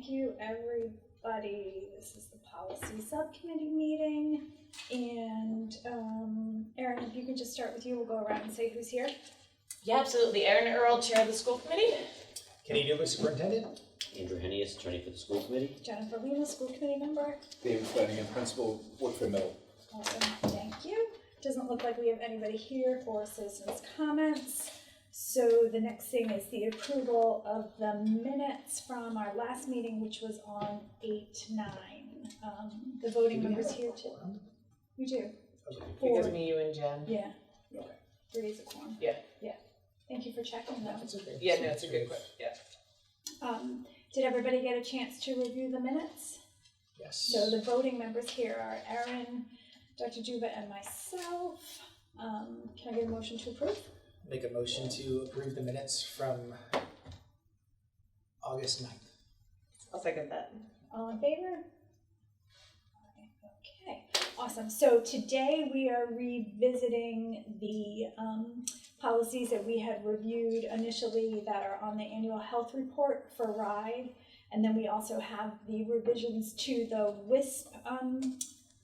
Thank you, everybody. This is the policy subcommittee meeting. And Erin, if you could just start with you, we'll go around and say who's here. Yeah, absolutely. Erin Earl, chair of the school committee. Kenny Duba, superintendent. Andrew Hennius, attorney for the school committee. Jennifer Lima, school committee member. David Flanagan, principal, Woodford Middle. Awesome, thank you. Doesn't look like we have anybody here for citizens' comments. So the next thing is the approval of the minutes from our last meeting, which was on 8/9. The voting members here too. We do. Because me, you, and Jen. Yeah. Yeah. 3 is a quorum. Yeah. Yeah. Thank you for checking though. Yeah, no, it's a good question. Yeah. Did everybody get a chance to review the minutes? Yes. So the voting members here are Erin, Dr. Juba, and myself. Can I get a motion to approve? Make a motion to approve the minutes from August 9th. I'll second that. All in favor? Okay, awesome. So today we are revisiting the policies that we had reviewed initially that are on the annual health report for RIDE. And then we also have the revisions to the WISP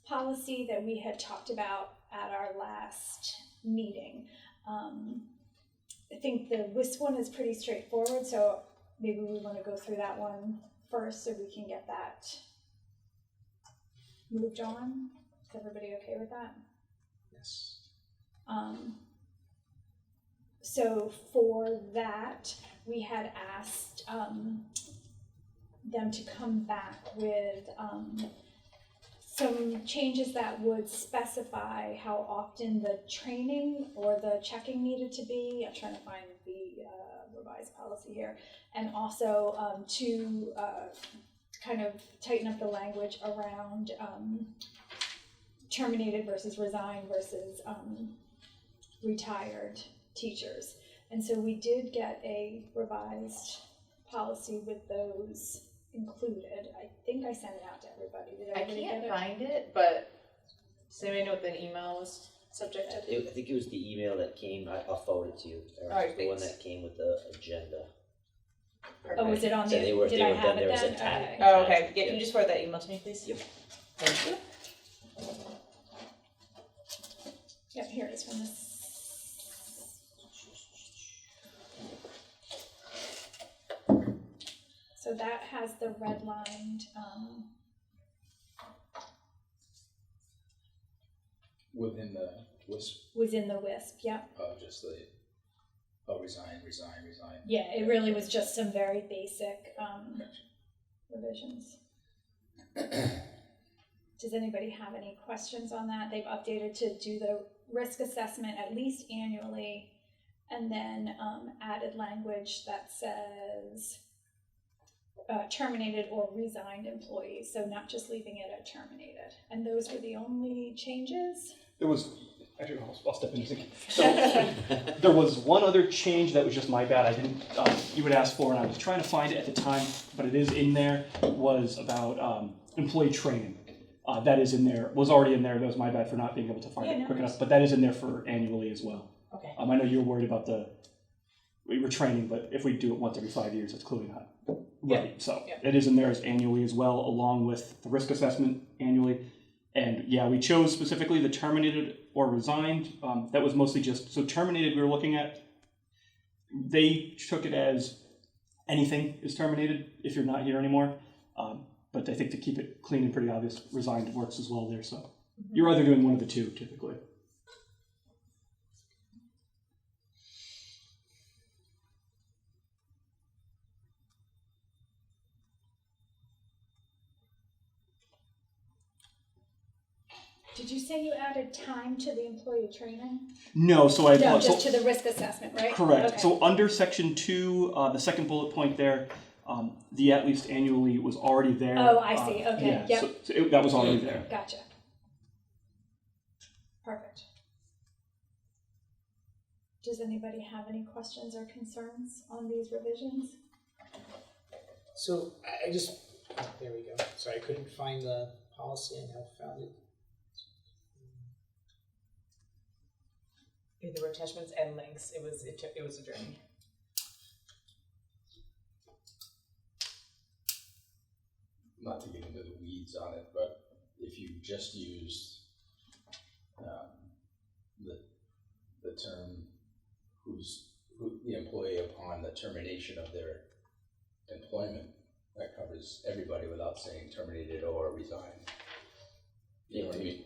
policy that we had talked about at our last meeting. I think the WISP one is pretty straightforward, so maybe we want to go through that one first so we can get that moved on. Is everybody okay with that? Yes. So for that, we had asked them to come back with some changes that would specify how often the training or the checking needed to be. I'm trying to find the revised policy here. And also to kind of tighten up the language around terminated versus resigned versus retired teachers. And so we did get a revised policy with those included. I think I sent it out to everybody. Did everybody I can't get it? find it, but does anybody know what the email was subjected to? I think it was the email that came, I'll forward it to you. Erin. Alright, the one thanks. that came with the agenda. Oh, was it on So the, they were did I done, have there it was then? a tag. Okay. Oh, okay. Yeah, can you just forward that email to me, please? Yep. Thank you. Yep, here it is from this. So that has the redlined, Within the WISP, was in the WISP, yep. just the, resign. Yeah, it really was just some very basic revisions. Does anybody have any questions on that? They've updated to do the risk assessment at least annually, and then added language that says terminated or resigned employees, so not just leaving it at terminated. And those were the only changes? There was, actually, I'll step in a second. So there was one other change that was just my bad. I didn't, you would ask for, and I was trying to find it at the time, but it is in there, was about employee training. That is in there, was already in there. That was my bad for not being able to find it quick enough, but that is in there for annually as well. Okay. I know you're worried about we were training, but if we do it once every 5 years, it's clearly not right. Yeah. So Yeah. it is in there as annually as well, along with the risk assessment annually. And yeah, we chose specifically the terminated or resigned. That was mostly just, so terminated we were looking at, they took it as anything is terminated if you're not here anymore. But I think to keep it clean and pretty obvious, resigned works as well there. So you're either doing one of the two typically. Did you say you added time to the employee training? No, so I No, so, just to the risk assessment, right? correct. Okay. So under section 2, the second bullet point there, the at least annually was already there. Oh, I see. Okay. Yeah, Yep. so that was already there. Gotcha. Perfect. Does anybody have any questions or concerns on these revisions? So I just, there we go. Sorry, I couldn't find the policy. I now found it. There were attachments and links. It was a journey. not to get into the weeds on it, but if you just used the term the employee upon the termination of their employment, that covers everybody without saying terminated or resigned. You know what I mean?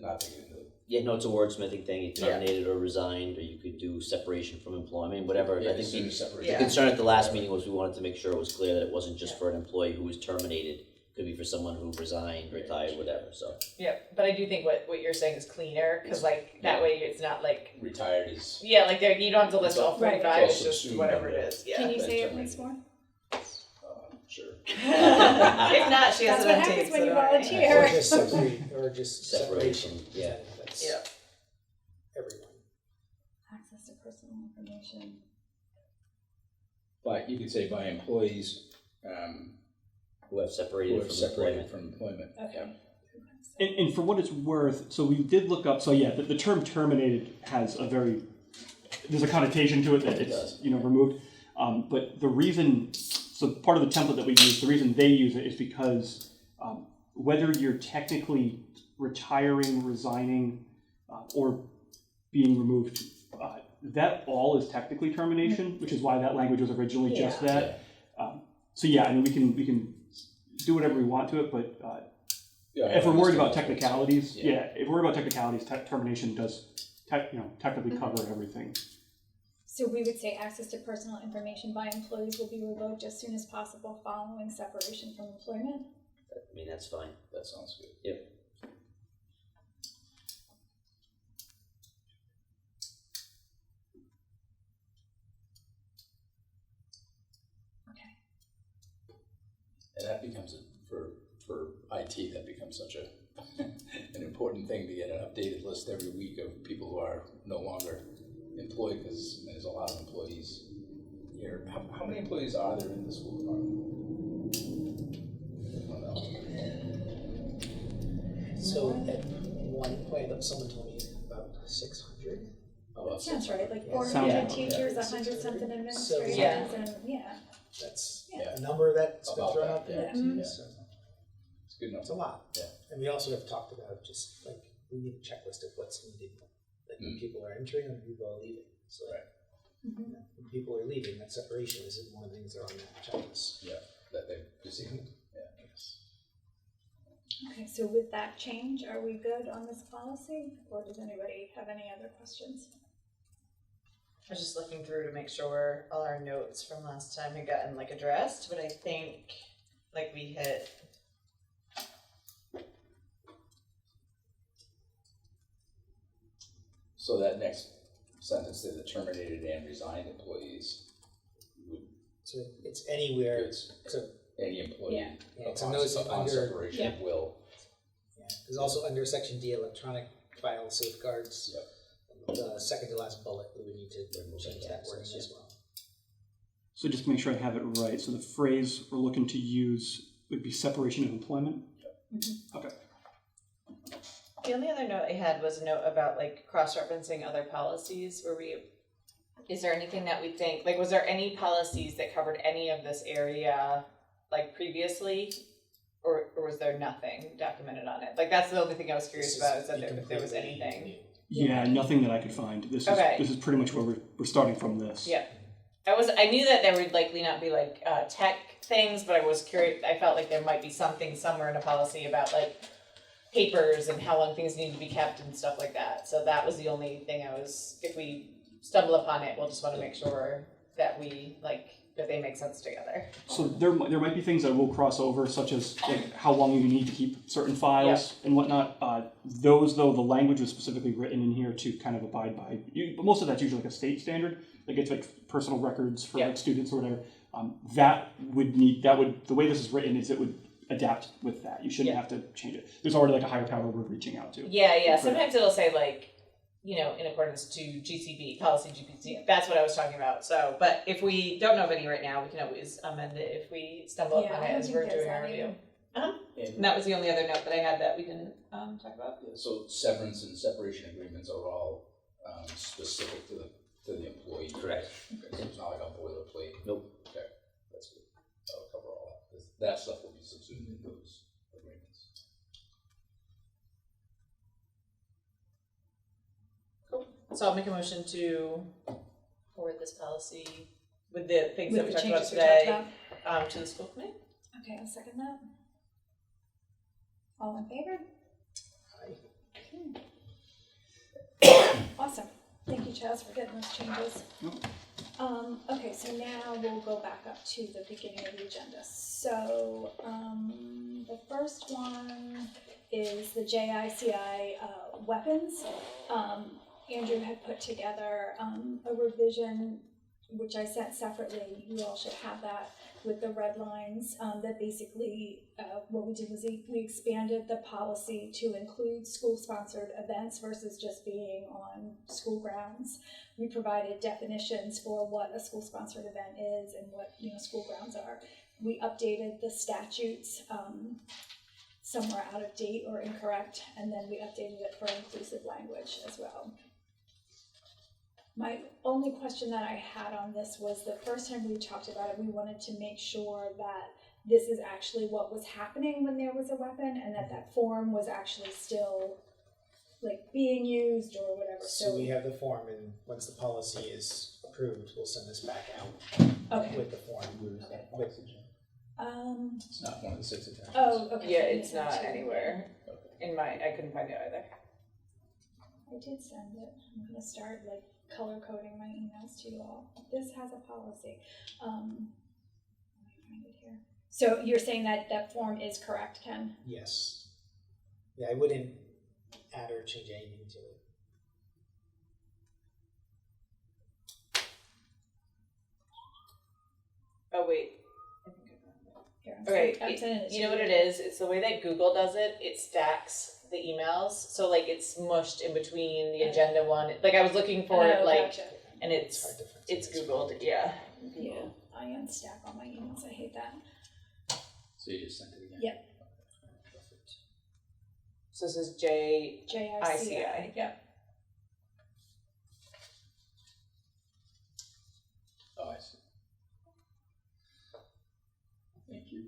Not to get into Yeah, no, it's a wordsmithing thing, you terminated or resigned, or you could do separation from employment, whatever. I think the concern at the last meeting was we wanted to make sure it was clear that it wasn't just for an employee who was terminated. It could be for someone who resigned, retired, whatever, so. Yeah, but I do think what you're saying is cleaner, cause like, that way it's not like, retired is yeah, like there, you don't have to list all Right. 45, it's Also just assumed whatever it under- is, yeah. Can you that's say it terminated. once more? sure. If not, she has That's it what on happens tape, when so you don't worry. volunteer. Or just separate, or just Separation, separation. yeah. That's Yeah. everyone. Access to personal information. But you could say by employees, Who have who separated are from separated employment. from employment. Okay. And for what it's worth, so we did look up, so yeah, the term terminated has a very, there's a connotation to it that it's, removed. But the reason, so part of the template that we use, the reason they use it is because whether you're technically retiring, resigning, or being removed, that all is technically termination, which is why that language was originally just that. So yeah, I mean, we can do whatever we want to it, but if we're worried about technicalities, if we're worried about technicalities, termination does technically cover everything. So we would say access to personal information by employees will be revoked as soon as possible following separation from employment. I mean, that's fine. That sounds good. Yep. And that becomes for IT, that becomes such an important thing to get an updated list every week of people who are no longer employed, because there's a lot of employees here. How many employees are there in the school department? I don't know. So at one point, someone told me about 600. Oh, That sounds right, like Yeah. 400 Sounds- teachers, yeah. 100 something So- administrators, Yeah. and That's Yeah. a number that's been About thrown that, out there. yeah. Mhm. So It's good enough. it's a lot. Yeah. And we also have talked about just like we need a checklist of what's needed, like when people are entering and when people are leaving. So Right. when people are leaving, that separation is one of the things that are on that checklist. Yeah, that they've received. Yeah. Okay, so with that change, are we good on this policy, or does anybody have any other questions? I was just looking through to make sure all our notes from last time had gotten like addressed, but I think like we hit. So that next sentence said the terminated and resigned employees would, So it's anywhere. it's So any employee Yeah. yeah, it's a notice upon under. separation will. Yeah, there's also under section D, electronic file safeguards. Yep. The second to last bullet, we would need to change that wording as well. So just to make sure I have it right, so the phrase we're looking to use would be separation of employment? Okay. The only other note I had was a note about like cross-referencing other policies where is there anything that we think, like was there any policies that covered any of this area like previously? Or was there nothing documented on it? Like that's the only thing I was curious about, is that if there was anything. Yeah, nothing that I could find. This is pretty much where we're starting from this. Yeah. I knew that there would likely not be like tech things, but I was curious. I felt like there might be something somewhere in a policy about like papers and how long things need to be kept and stuff like that. So that was the only thing if we stumble upon it, we'll just want to make sure that that they make sense together. So there might be things that will cross over, such as like how long you need to keep certain files and whatnot. Those, though, the language was specifically written in here to kind of abide by. But most of that's usually like a state standard. Like it's like personal records for like students or whatever. The way this is written is it would adapt with that. You shouldn't have to change it. There's already like a higher power we're reaching out to. Yeah. Sometimes it'll say like, in accordance to GCB, policy GPT. That's what I was talking about. So, but if we don't know of any right now, we can always amend it if we stumble upon it as we're doing our review. And that was the only other note that I had that we didn't talk about. So severance and separation agreements are all specific to the employee. Correct. Okay, so it's not like a boilerplate. Nope. Okay, that's good. That'll cover all that. That stuff will be subsumed So I'll make a motion to forward this policy with the things With that we the talked about changes we talked today, about. to the school committee. Okay, I'll second that. All in favor? Awesome. Thank you, Chaz, for getting those changes. Okay, so now we'll go back up to the beginning of the agenda. So, the first one is the JICI weapons. Andrew had put together a revision, which I sent separately. You all should have that with the red lines. That basically, what we did was we expanded the policy to include school-sponsored events versus just being on school grounds. We provided definitions for what a school-sponsored event is and what school grounds are. We updated the statutes. Some were out of date or incorrect, and then we updated it for inclusive language as well. My only question that I had on this was the first time we talked about it, we wanted to make sure that this is actually what was happening when there was a weapon and that form was actually still being used or whatever. So we have the form, and once the policy is approved, we'll send this back out Okay. with the form. It's not one of the 6 attachments. Oh, okay. Yeah, it's not anywhere I couldn't find it either. I did send it. I'm gonna start color coding my emails to you all. This has a policy. Let me find it here. So you're saying that form is correct, Ken? Yes. Yeah, I wouldn't add or change anything to it. Oh wait. I think I found it. Here, Okay, I'm sending it to you know what it is? It's the way that Google does it. It stacks the emails, so it's mushed in between the agenda one. I was looking for it, gotcha. and It's hard to find. it's Googled. Yeah. Yeah, I unstack all my emails. I hate that. So you just sent it again? Yep. Perfect. So this is J. JICI. Yep. Oh, I see. Thank you.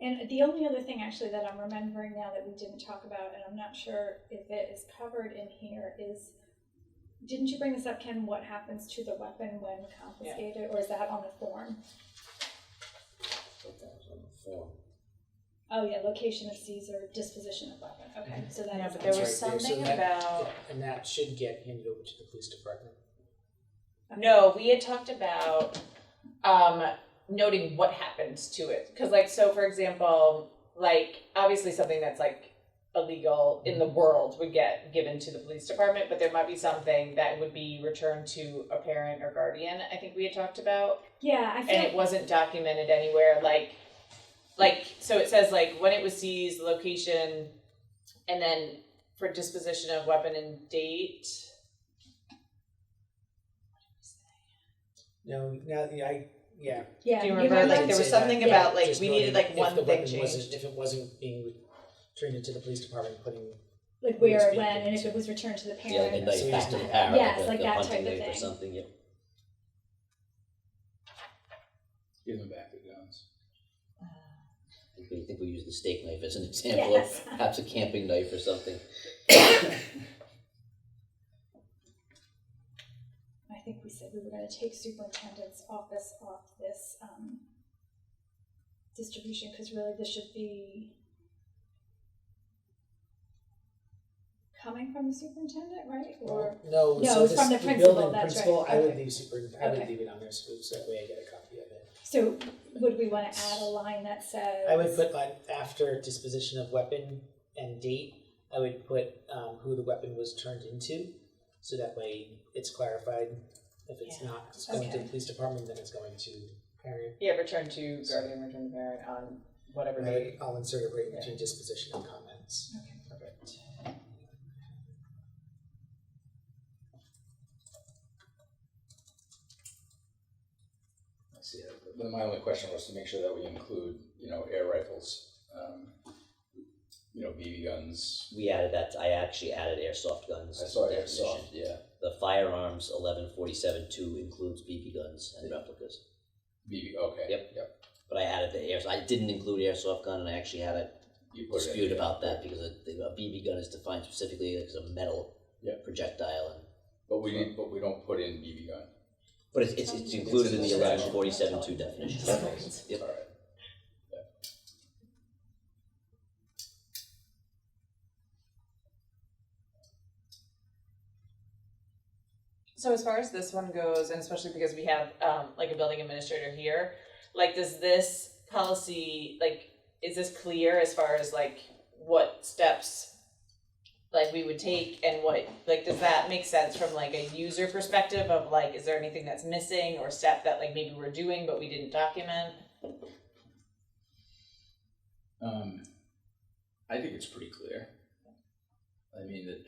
And the only other thing actually that I'm remembering now that we didn't talk about, and I'm not sure if it is covered in here, is, didn't you bring this up, Ken, what happens to the weapon when confiscated, or is that on the form? That was on the form. Oh yeah, location of seizure, disposition of weapon, okay, so that Yeah, is. but there was That's right there. So something that- about. And that should get handed over to the police department. No, we had talked about noting what happens to it. Because, so for example, obviously something that's illegal in the world would get given to the police department, but there might be something that would be returned to a parent or guardian, I think we had talked about. Yeah, I feel And it wasn't documented anywhere. So it says, when it was seized, location, and then for disposition of weapon and date. No, now yeah. yeah. Do you remember, might- there was Say something that. about, Just we noting needed, if one the thing weapon wasn't- changed. If it wasn't being returned into the police department, putting where, Yes, when, and yes. if it was returned to the parent. Yeah, like a knife So back to the yeah. parent, Yes, like like a that hunting type of knife or thing. something, yep. Give them back the guns. I think we use the steak knife as an example Yes. of perhaps a camping knife or something. I think we said we were gonna take superintendent's office off this, distribution, because really this should be coming from the superintendent, right? Or, no, No, so it's this, from the the principal, building that's right. principal, I would Okay. leave Okay. leave it on there so that way I get a copy of it. so would we wanna add a line that says? I would put after disposition of weapon and date, I would put who the weapon was turned into, so that way it's clarified. If it's not going to Okay. the police department, then it's going to parent. Yeah, return to guardian, return to parent on whatever date. I'll insert it right Yeah. between disposition and comments. Okay, perfect. I see it. Then my only question was to make sure that we include, air rifles, BB guns. We added that, I actually added airsoft guns. I saw definition. airsoft, yeah. The firearms 1147-2 includes BB guns and replicas. BB, okay. Yep. But I added the air, I didn't include airsoft gun, and I actually had it you put it in dispute there. about that because a BB gun is defined specifically as a metal Yeah. projectile, and But we don't put in BB gun. but it's included in the It's- 1147-2 definition. Yep. All right. So as far as this one goes, and especially because we have like a building administrator here, like does this policy, like, is this clear as far as like what steps like we would take and what, like, does that make sense from like a user perspective of like, is there anything that's missing or step that like maybe we're doing but we didn't document? I think it's pretty clear. I mean, the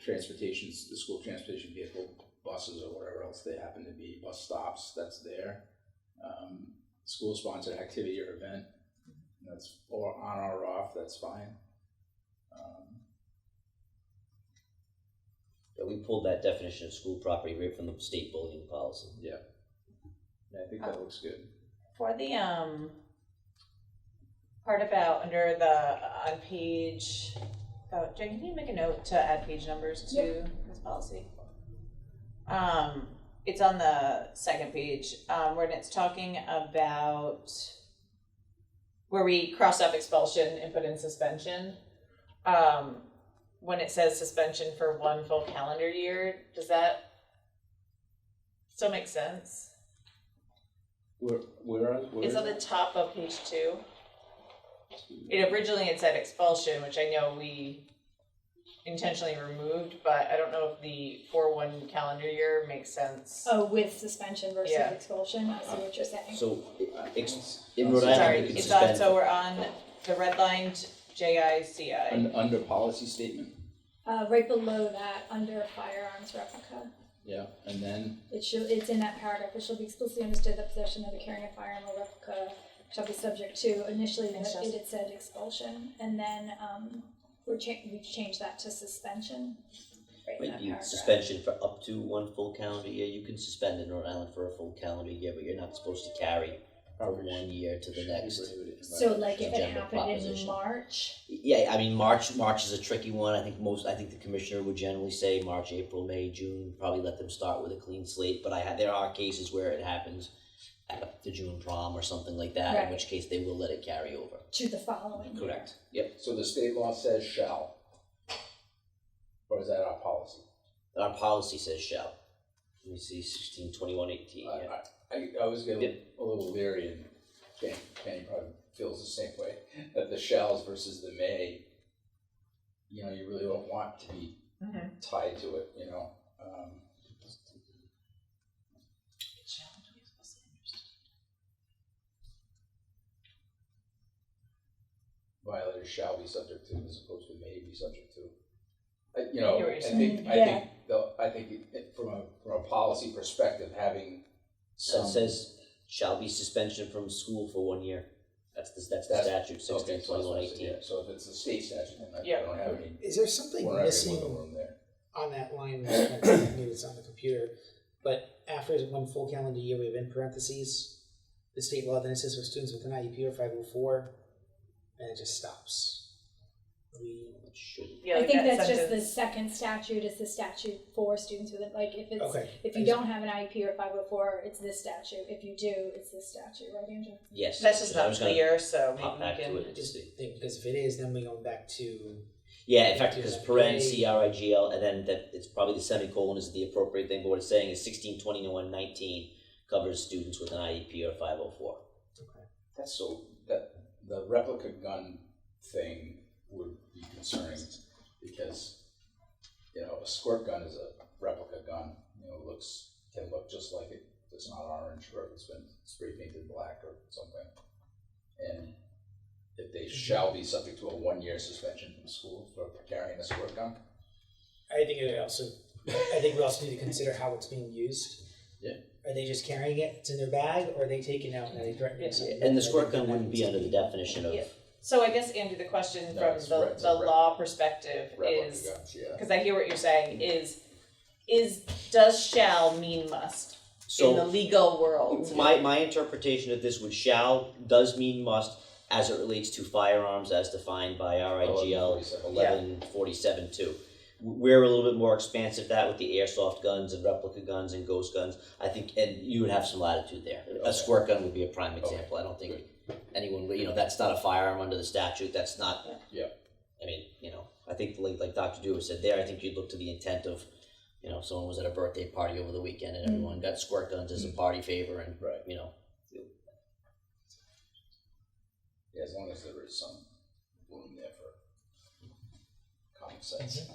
school transportation vehicle, buses or whatever else they happen to be, bus stops, that's there. School-sponsored activity or event, that's or on or off, that's fine. Yeah, we pulled that definition of school property right from the state bullying policy. Yeah, I think that looks good. For the part about under the on page, Jen, can you make a note to add page numbers to this policy? It's on the second page, when it's talking about where we cross off expulsion and put in suspension. When it says suspension for 1 full calendar year, does that still make sense? Where It's on the top of page 2. It originally had said expulsion, which I know we intentionally removed, but I don't know if the 4-1 calendar year makes sense. Oh, with suspension versus Yeah. expulsion, I see what you're saying. So in Rhode Island, Sorry, you can it's on, suspend. so we're on the redlined JICI. Under policy statement, Right below that, under firearms replica, yeah, and then it's in that paragraph, it shall be explicitly understood that possession of the carrying a firearm or replica shall be subject to, initially it had said expulsion, and then, we've changed that to suspension, right in that You paragraph. suspension for up to 1 full calendar year. You can suspend in Rhode Island for a full calendar year, but you're not supposed to carry from 1 year to the next. So like if it General happened in proposition. March, Yeah, I mean March is a tricky one. I think the commissioner would generally say March, April, May, June. Probably let them start with a clean slate. But there are cases where it happens at the June prom or something like that. Right. In which case they will let it carry over. to the following year. Correct. Yep. So the state law says shall, or is that our policy? Our policy says shall. Let me see, 1621-18. Yeah. I was getting a little leery, and Penny probably feels the same way, that the shalls versus the may, you really don't want to be tied to it, Violators shall be subject to as opposed to may be subject to. I think from a policy perspective, having So some. it says shall be suspension from school for 1 year. That's the statute, 1621-18. Yeah, so if it's a state statute, then I Yeah. don't have any. Is there something we're not missing getting wiggle room there. on that line? Maybe it's on the computer, but after 1 full calendar year, we have in parentheses the state law. Then it says for students with an IEP or 504, and it just stops. It should. Yeah, I like think that that's just the sentence. second statute, is the statute for students with it, like if it's, Okay. if you don't have an IEP or 504, it's this statute, if you do, it's this statute, right, Angela? Yes. That's just I not was gonna clear, so pop maybe back we to can. it. I just think because if it is, then we go back to Yeah, in fact, because paren CRIGL, and then that it's probably the semicolon is the appropriate thing. But what it's saying is 1621-19 covers students with an IEP or 504. That's so that the replica gun thing would be concerning because a squirt gun is a replica gun. Can look just like it. It's not orange, or if it's been spray painted black or something. And if they shall be subject to a 1-year suspension from school for carrying a squirt gun. I think we also need to consider how it's being used. Yeah. Are they just carrying it? It's in their bag, or are they taking it out and are they threatening somebody? And the squirt gun wouldn't be under the definition of. Yeah. So I guess, Andrew, the question No, from it's the law perspective Replica is, guns, yeah. because I hear what you're saying, does shall mean must in the So legal world? my interpretation of this would shall does mean must as it relates to firearms as defined by RIGL 1147-2. We're a little bit more expansive that with the airsoft guns and replica guns and ghost guns. I think, and you would have some latitude there. A squirt gun would be a prime example. I don't think anyone, that's not a firearm under the statute. That's not. Yeah. I mean, I think like Dr. Dewar said there, I think you'd look to the intent of, someone was at a birthday party over the weekend and everyone got squirt guns as a party favor and, Yeah, as long as there is some room there for common sense.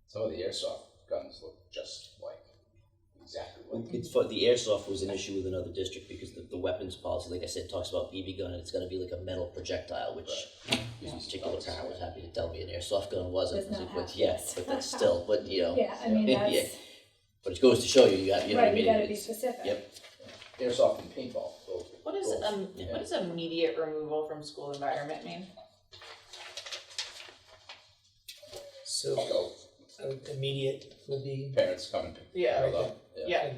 Some of the airsoft guns look just like exactly like. It's the airsoft was an issue with another district because the weapons policy, like I said, talks about BB gun and it's got to be like a metal projectile, which this particular parent was happy to tell me an airsoft gun wasn't. Does not have Yes, but that's still, Yeah, I mean, that's, yeah. But it goes to show you, right, you gotta be specific. Yep. Airsoft and paintball. What does immediate removal from school environment mean? So immediate would be. Parents come and pick the child up. Yeah.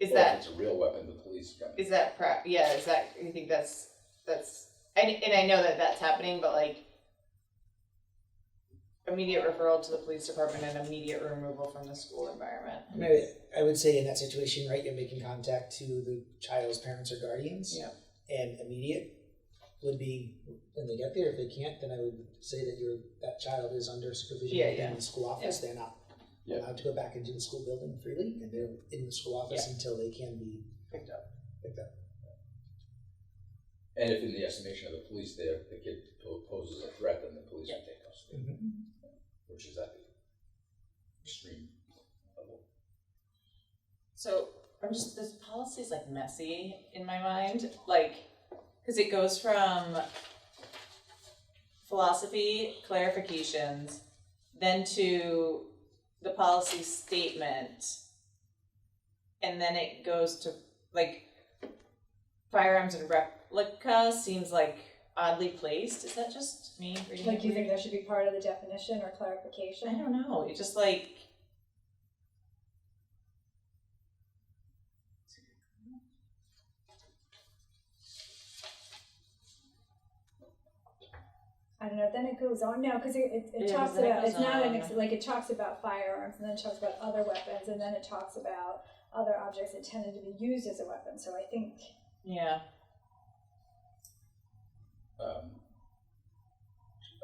Is Or that if it's a real weapon, the police come. is that you think that's and I know that that's happening, but like immediate referral to the police department and immediate removal from the school environment. I would say in that situation, right, you're making contact to the child's parents or guardians. Yeah. And immediate would be when they get there. If they can't, then I would say that that child is under supervision within the school office. They're not allowed to go back into the school building freely, and they're in the school office until they can be Picked up. And if in the estimation of the police the kid poses a threat, then the police will take custody, which is at the extreme level. So this policy is like messy in my mind, like, because it goes from philosophy, clarifications, then to the policy statement, and then it goes to like firearms and replica seems like oddly placed. Is that just me reading? Like, you think that should be part of the definition or clarification? I don't know. It just like. I don't know, then it goes on, no, because it Yeah, talks then it about, goes it's not on. like it talks about firearms, and then it talks about other weapons, and then it talks about other objects intended to be used as a weapon, so I think. Yeah.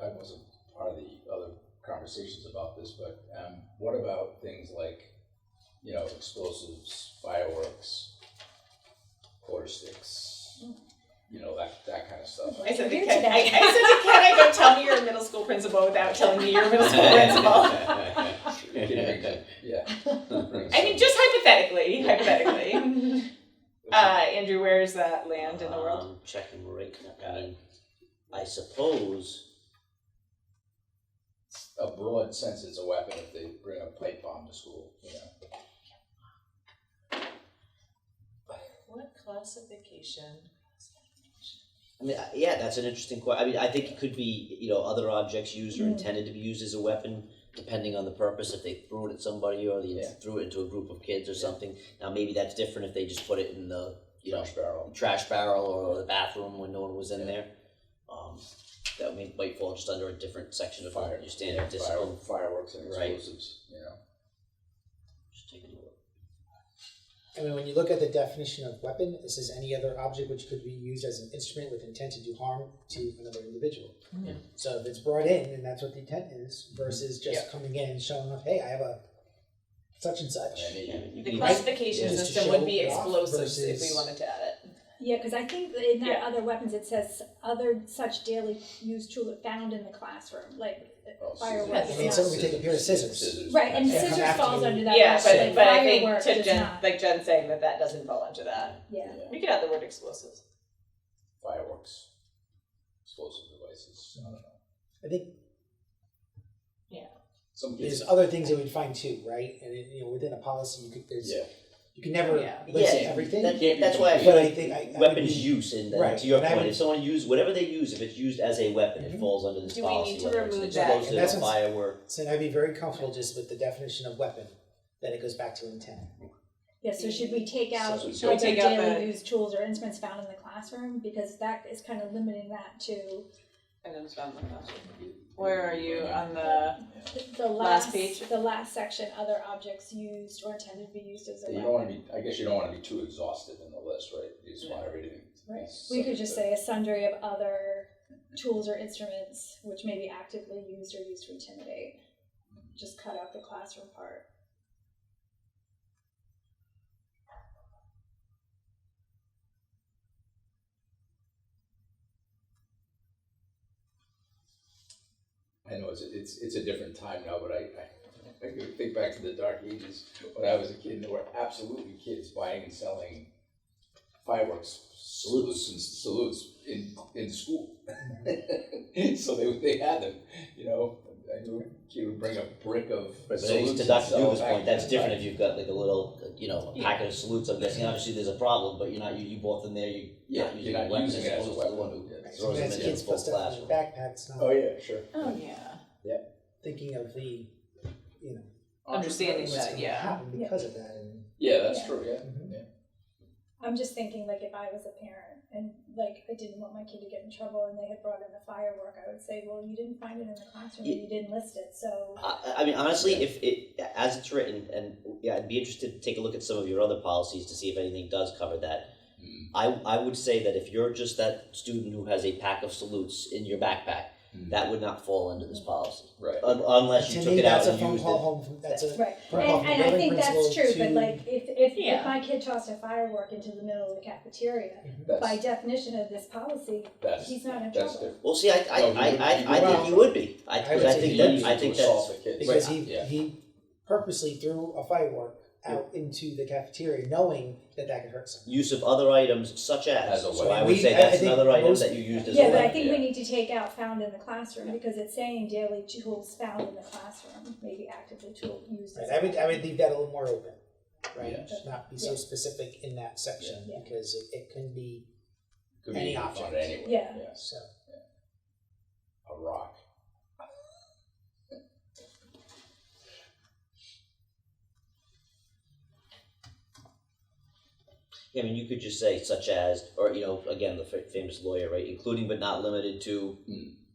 I wasn't part of the other conversations about this, but what about things like, explosives, fireworks, quarter sticks, that kind of stuff. I said to Here Ken, today. I said to Ken, I go, tell me you're a middle school principal without telling me you're a middle school principal. Yeah. I mean, just hypothetically. Andrew, where does that land in the world? Checking right now. I mean, I suppose. A broad sense, it's a weapon if they bring a pipe bomb to school, What classification? I mean, yeah, that's an interesting question. I mean, I think it could be, other objects used or intended to be used as a weapon, depending on the purpose. If they threw it at somebody or they threw it into a group of kids or something. Now, maybe that's different if they just put it in the, trash barrel or the bathroom when no one was in there. That might fall just under a different section of your standard discipline. Fireworks and explosives, Just take a look. I mean, when you look at the definition of weapon, it says any other object which could be used as an instrument with intent to do harm to another individual. Mm-hmm. So if it's brought in, then that's what the intent is, versus just coming in and showing up, hey, I have a such and such. The classification Just to system would be show off explosives if versus- we wanted to add it. Yeah, because I think in that other weapons, it says other such daily use tool found in the classroom, like fireworks. I mean, someone could take a pair of scissors. Right, and Yeah. Come scissors after falls you. under that. Yeah, like but I think firework to does Jen, not. like Jen saying that doesn't fall into that. Yeah. We could add the word explosives. Fireworks, explosive devices, I don't know. I think Some kids. there's other things that we'd find too, right? And within a policy, there's You can never Yeah. list Yeah, everything. that's why I But feel I like think I weapons would be, use, and right, to your and I point, would- if someone use whatever they use, if it's used as a weapon, it Mhm. falls under this Do we policy. need to whether it's an remove that? And explosive, that's a what's- firework. so I'd be very comfortable just with the definition of weapon, then it goes back to intent. Yeah, so should we take out So should we other take out daily the- used tools or instruments found in the classroom? Because that is kind of limiting that to Items found in the classroom. Where are you on the? the Last last page? the last section, other objects used or intended to be used as a You weapon. don't wanna be, I guess you don't wanna be too exhaustive in the list, right? You just want everything. to be Right. We could just subject say a sundry of other tools or instruments which may be actively used or used to intimidate. Just cut out the classroom part. I know it's a different time now, but I think back to the dark ages when I was a kid. There were absolutely kids buying and selling fireworks, salutes in school. So they had them. You know, I knew a kid would bring a brick of But salutes. to Dr. and sell Duga's back point, that's then. different if you've got like a little, a packet of salutes. I'm guessing obviously there's a problem, but you're not, you bought them there, you're not using you're a not weapon using as it as a opposed to the one weapon. who So throws them as in kids a full put stuff in classroom. their backpacks, not Oh yeah, sure. Oh yeah. thinking of the, you know, Understanding what's that, gonna yeah. happen because of that. And Yeah, that's Yeah. true. Yeah. Mhm. Yeah. I'm just thinking like if I was a parent and like I didn't want my kid to get in trouble and they had brought in a firework, I would say, well, you didn't find it in the classroom and you didn't list it, so I mean, honestly, if it, as it's written, and yeah, I'd be interested to take a look at some of your other policies to see if anything does cover that. I would say that if you're just that student who has a pack of salutes in your backpack, that would not fall under this policy. Right. Unless you to took me, it out that's a and phone used call it. home from, that's a right. phone call And from I building think that's principal true, but to- like if Yeah. my kid tossed a firework into the middle of the cafeteria, by That's definition of this policy, that's he's not in that's trouble. different. Well, see, I Well, think you would be. I Because would I say think he that, used I to think assault that's, the kids. because Yeah. he purposely threw a firework out into the cafeteria knowing that could hurt someone. use of other items such as, As a so I weapon. would say I that's think another item most- that you used as a Yeah, but I weapon. think we Yeah. need to take out found in the classroom because it's saying daily tools found in the classroom, maybe actively used as Right. a I would leave that a little more open, right? Yeah. Just not be so Yeah. specific in that section Yeah. because it can be Could any be object. found anywhere. Yeah. so. A rock. I mean, you could just say such as, or, again, the famous lawyer, right, including but not limited to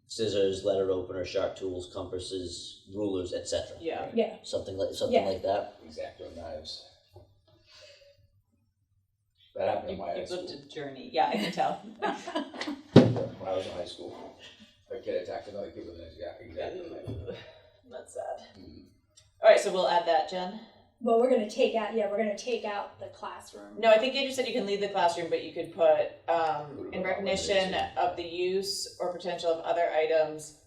scissors, letter opener, sharp tools, compasses, rulers, etc. Yeah. Yeah. Something like Yeah. that. Exacto knives. That happened in my high You've school. lived a journey. Yeah, I can tell. When I was in high school, a kid attacked another kid with an exacto knife. That's sad. Mhm. All right, so we'll add that, Jen. Well, we're gonna take out the classroom. No, I think you just said you can leave the classroom, but you could put in about recognition limitation. of the use or potential of other items,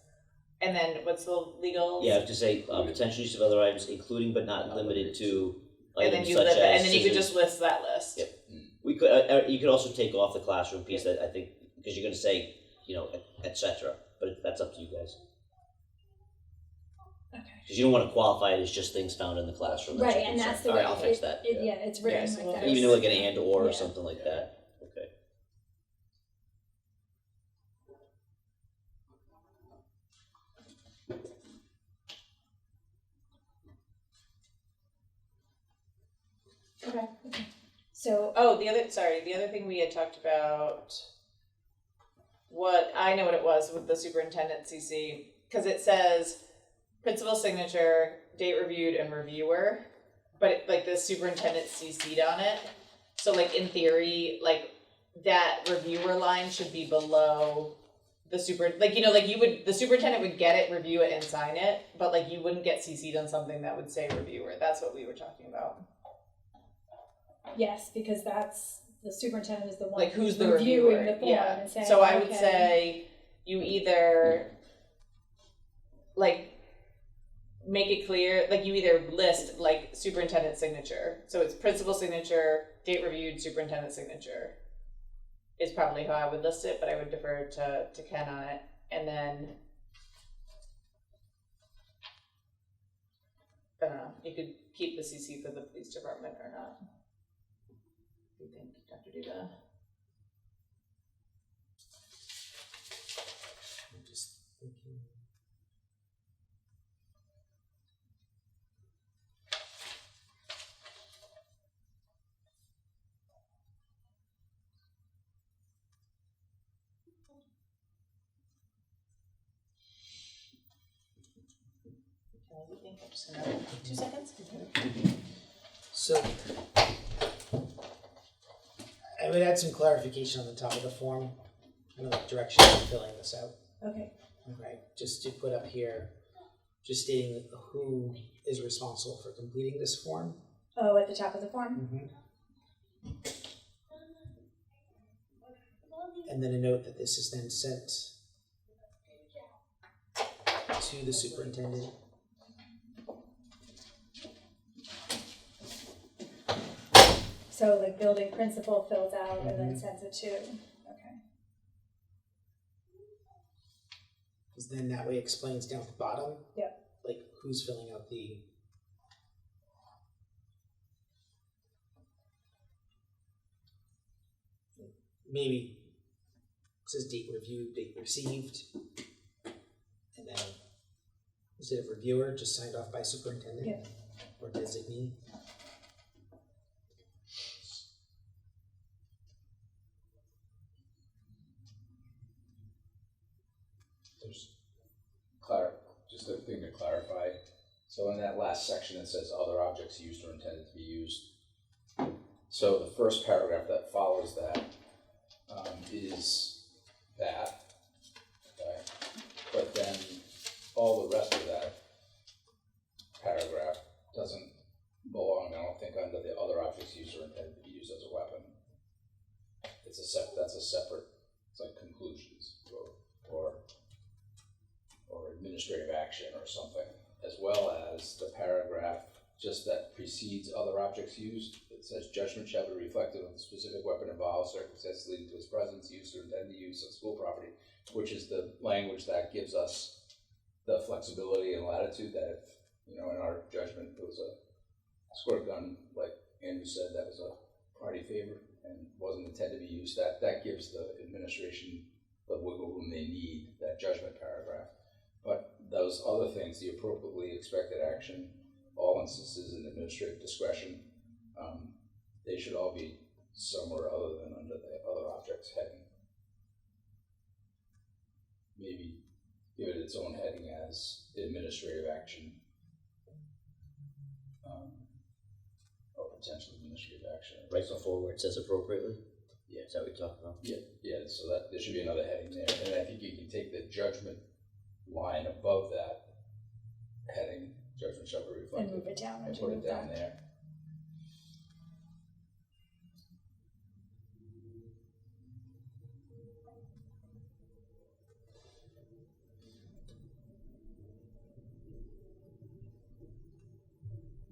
and then what's the legal? Yeah, I have to say, potential use of other items, including but not limited to And then items you such list, as and then you could scissors. just list that list. Yep. We could, you could also take off the classroom piece that I think, because you're gonna say, etc. But that's up to you guys. Okay. Because you don't want to qualify it as just things found in the classroom. Right, your and concern. that's the All way right, I'll fix it, that. yeah, it's written Yeah, so like we'll that. Even like an and or Yeah. something like that. Okay. Okay. So Oh, the other thing we had talked about, I know what it was with the superintendent CC, because it says principal signature, date reviewed, and reviewer, but the superintendent CC'd on it. So in theory, that reviewer line should be below the the superintendent would get it, review it, and sign it, but you wouldn't get CC'd on something that would say reviewer. That's what we were talking about. yes, because that's the superintendent is the one Who's the reviewing reviewer? the form Yeah. and saying, So I would okay. say you either make it clear, you either list superintendent signature. So it's principal signature, date reviewed, superintendent signature. Is probably how I would list it, but I would defer to Ken on it. And then I don't know, you could keep the CC for the police department or not. do you think, Dr. Duda? I'm just thinking. What do you think? I'm just gonna 2 seconds. So I would add some clarification on the top of the form, kind of like direction for filling this out. Okay. Okay, just to put up here, just stating who is responsible for completing this form. Oh, at the top of the form? Mm-hmm. And then a note that this is then sent to the superintendent. So like building principal fills out and then sends it to, okay. Because then that way explains down at the bottom. Yep. Like who's filling out the. Maybe it says date reviewed, date received. And then instead of reviewer, just signed off by superintendent. Yep. Or designee. Just a thing to clarify. So in that last section, it says other objects used or intended to be used. So the first paragraph that follows that is that, okay? But then all the rest of that paragraph doesn't belong, I don't think, under the other objects used or intended to be used as a weapon. It's that's a separate, it's like conclusions or administrative action or something, as well as the paragraph just that precedes other objects used. It says judgment shall be reflective of the specific weapon involved, circumstances leading to its presence, use, or intended use of school property, which is the language that gives us the flexibility and latitude that if, you know, in our judgment, it was a squirt gun, like Andrew said, that was a party favor and wasn't intended to be used, that gives the administration the wiggle room they need, that judgment paragraph. But those other things, the appropriately expected action, all instances in administrative discretion, they should all be somewhere other than under the other objects heading. Maybe give it its own heading as administrative action, or potential administrative action. Right before where it says appropriately? Yeah. Is that what you're talking about? Yeah, so that there should be another heading there. And I think you can take the judgment line above that heading, judgment shall be reflected, And move it down. and put it down there.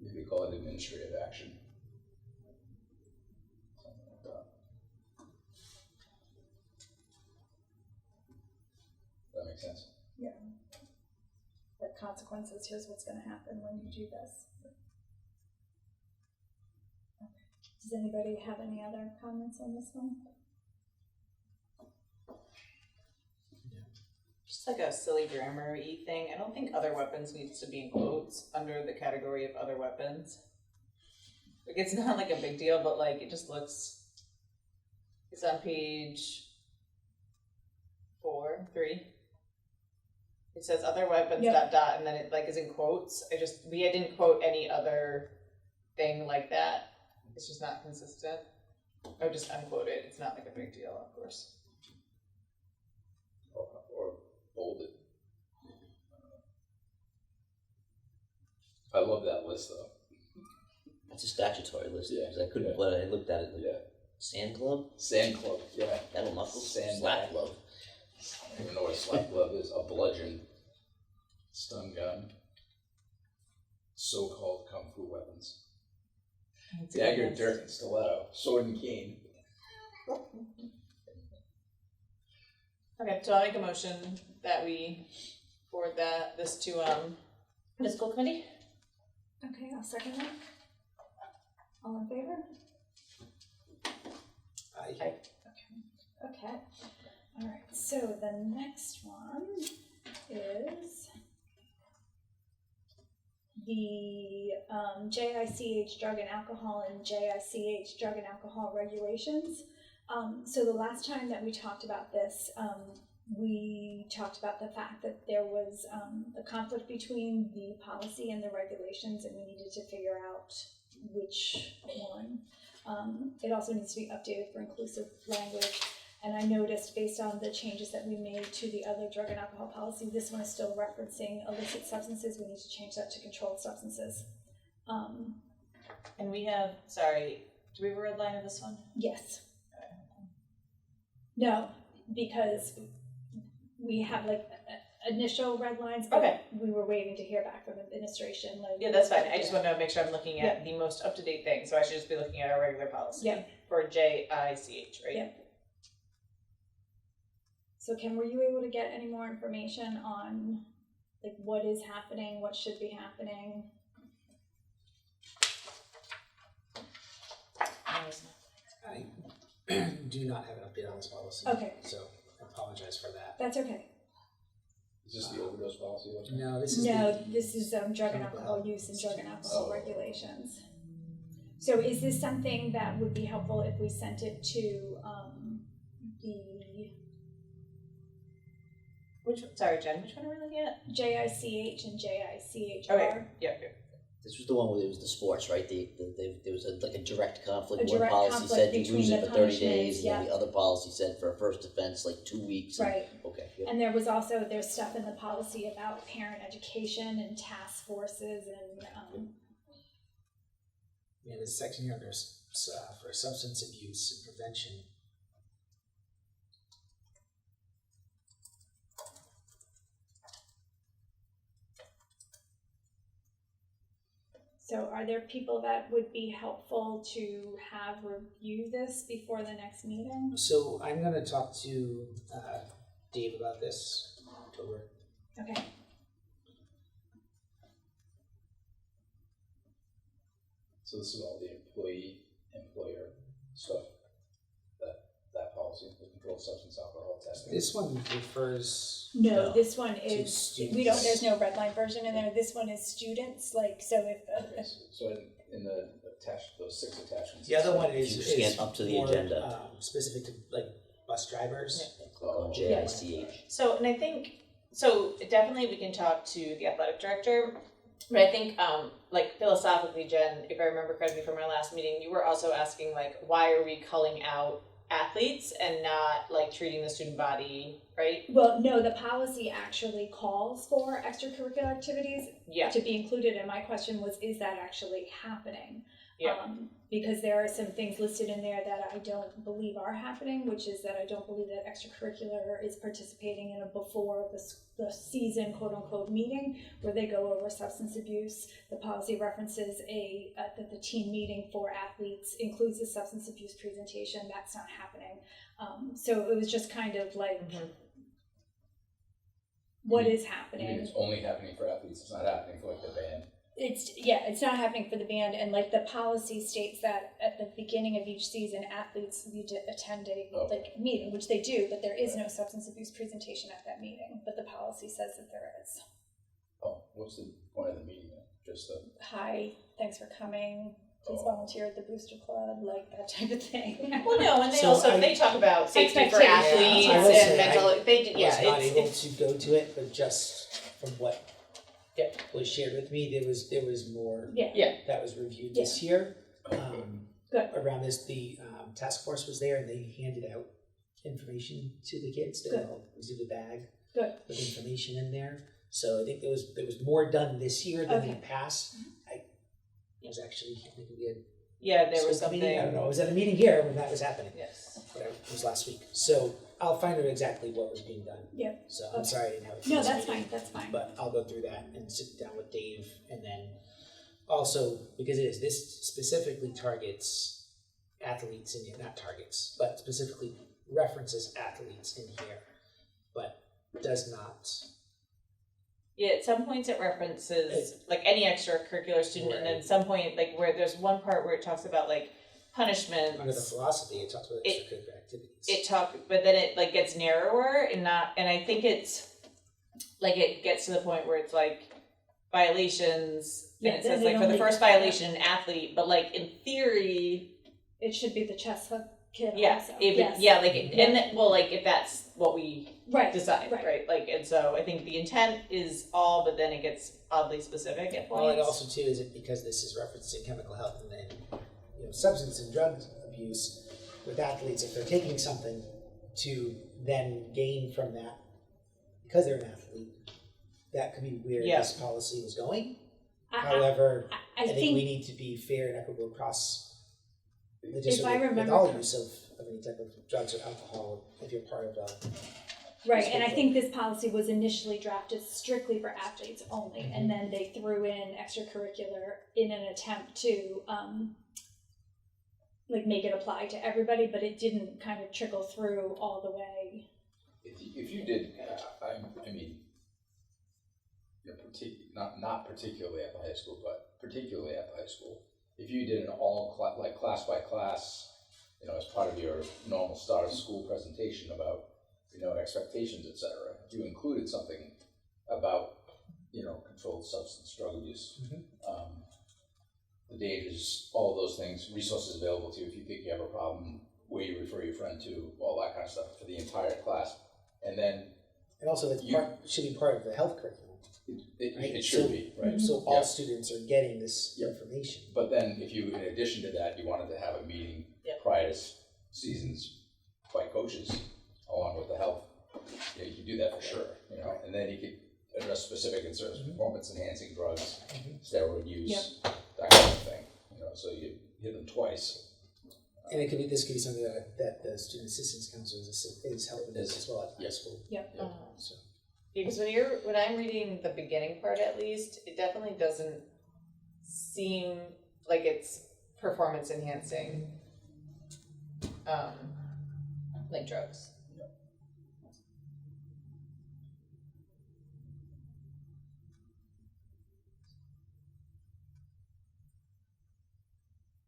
Maybe call it administrative action. Something like that. That makes sense? Yeah. Like consequences, here's what's gonna happen when you do this. Okay. Does anybody have any other comments on this one? Just like a silly grammar-y thing. I don't think other weapons needs to be in quotes under the category of other weapons. Like, it's not like a big deal, but like, it just looks, it's on page 3. It says other weapons, ... and then it like is in quotes. I didn't quote any other thing like that. It's just not consistent. I would just unquote it. It's not like a big deal, of course. Or bold it. I love that list though. That's a statutory list, Yeah, because I couldn't yeah. let it, I looked at it like, Yeah. sand club? Sand club, yeah. Metal knuckles? Sand Slap bag. glove? I don't even know what a slap glove is. A bludgeon, stun gun, so-called kung fu weapons. Dagger, dirk, and stiletto, sword and cane. Okay, so I'll make a motion that we forward this to the school committee. Okay, I'll second that. All in favor? Aye. Okay, all right, so the next one is the JICH drug and alcohol and JICH drug and alcohol regulations. So the last time that we talked about this, we talked about the fact that there was a conflict between the policy and the regulations, and we needed to figure out which one. It also needs to be updated for inclusive language. And I noticed, based on the changes that we made to the other drug and alcohol policy, this one is still referencing illicit substances. We need to change that to controlled substances. And we have, sorry, do we have a red line of this one? Yes. No, because we have like initial red lines, but Okay. we were waiting to hear back from administration. Like, Yeah, that's fine. I just want to make sure I'm looking at the most up-to-date thing, so I should just be looking at our regular policy for JICH, right? Yeah. So Kim, were you able to get any more information on like what is happening, what should be happening? I do not have an update on this policy. Okay. So I apologize for that. That's okay. Is this the overdose policy? No, this is This is drug and alcohol use and drug and alcohol regulations. So is this something that would be helpful if we sent it to the Sorry, Jen, which one are we looking at? JICH and JICHR? Okay, yep. This was the one where it was the sports, right? There was like a direct conflict. A One direct policy conflict said you between lose it the for 30 days, punishments, and then the other policy said for a first offense, like 2 weeks. and- Right. Okay. Yep. And there was also, there's stuff in the policy about parent education and task forces and Yeah, there's a section here there's for substance abuse and prevention. so are there people that would be helpful to have review this before the next meeting? So I'm going to talk to Dave about this in October. Okay. So this is all the employer stuff, that policy, the controlled substance alcohol testing. This one refers. No, this one to is, students. we don't, there's no red line version in there. This one is students, like, so if, Okay, so in the those 6 attachments. The other one If is you scan up to the more, agenda. Specific to like bus drivers. On JICH. So, and I think, so definitely we can talk to the athletic director, but I think, like philosophically, Jen, if I remember correctly from our last meeting, you were also asking like, why are we culling out athletes and not like treating the student body, right? well, no, the policy actually calls for extracurricular activities Yeah, to be included, and my question was, is that actually happening? Yeah. Because there are some things listed in there that I don't believe are happening, which is that I don't believe that extracurricular is participating in a before the season quote unquote meeting where they go over substance abuse. The policy references that the team meeting for athletes includes a substance abuse presentation. That's not happening. So it was just kind of like, what is You happening? mean it's only happening for athletes, it's not happening for like the band? It's not happening for the band, and like the policy states that at the beginning of each season, athletes need to attend a like meeting, which they do, but there is no substance abuse presentation at that meeting. But the policy says that there is. Oh, what's the point of the meeting then? Just the, Hi, thanks for coming. Please volunteer at the Booster Club, like that type of thing. well, no, and they So also, I- they talk about safety for Expectations. athletes I will and say mental, they, was yeah, not able it's, to go to it, but just from what was shared with me, there was more Yeah. that was reviewed this year. Good. Around this, the task force was there and they handed out information to the kids. They Good. all received a bag Good. with information in there. So I think there was more done this year than in Okay. the past. I was actually, I think we had yeah, there was school something. committee. I don't know. I was at a meeting here when that was happening. Yes. But it was last week. So I'll find out exactly what was being done. Yeah. So I'm Okay. sorry I didn't have it. for No, this that's meeting. fine. That's fine. But I'll go through that and sit down with Dave, and then also because this specifically targets athletes in not targets, but specifically references athletes in here, but does not. Yeah, at some points it references like any extracurricular student, and then at some point, like where there's one part where it talks about like punishments. Under the philosophy, it talks about extracurricular activities. But then it like gets narrower and I think it's like it gets to the point where it's like violations, and it says like for the first violation, an athlete, but like in theory, it should be the chess hook kid also. And then, well, like if that's what we decide, right. right? Like, and so I think the intent is all, but then it gets oddly specific at points. Well, and also too, is it because this is referencing chemical health and then, substance and drug abuse with athletes, if they're taking something to then gain from that, because they're an athlete, that could be where this policy was going. However, I think we need to be fair and equitable across the district with all use of any type of drugs or alcohol if you're part of a... Right, and I think this policy was initially drafted strictly for athletes only, and then they threw in extracurricular in an attempt to like make it apply to everybody, but it didn't kind of trickle through all the way. If you did, I mean, not particularly at the high school, but particularly at the high school, if you did an all like class by class, as part of your normal start of school presentation about expectations, etc. If you included something about controlled substance, drug abuse, the dangers, all of those things, resources available to you if you think you have a problem, where you refer your friend to, all that kind of stuff for the entire class, and also that should be part of the health curriculum. It should be, right? So all students are getting this information. But then, if you, in addition to that, you wanted to have a meeting prior to seasons by coaches, along with the health, you could do that for sure. And then you could address specific concerns, performance-enhancing drugs, steroid use, that kind of thing. So you hit them twice. And this could be something that the Student Assistance Council is helping with as well at high school. So. Because when I'm reading the beginning part, at least, it definitely doesn't seem like it's performance enhancing, like drugs.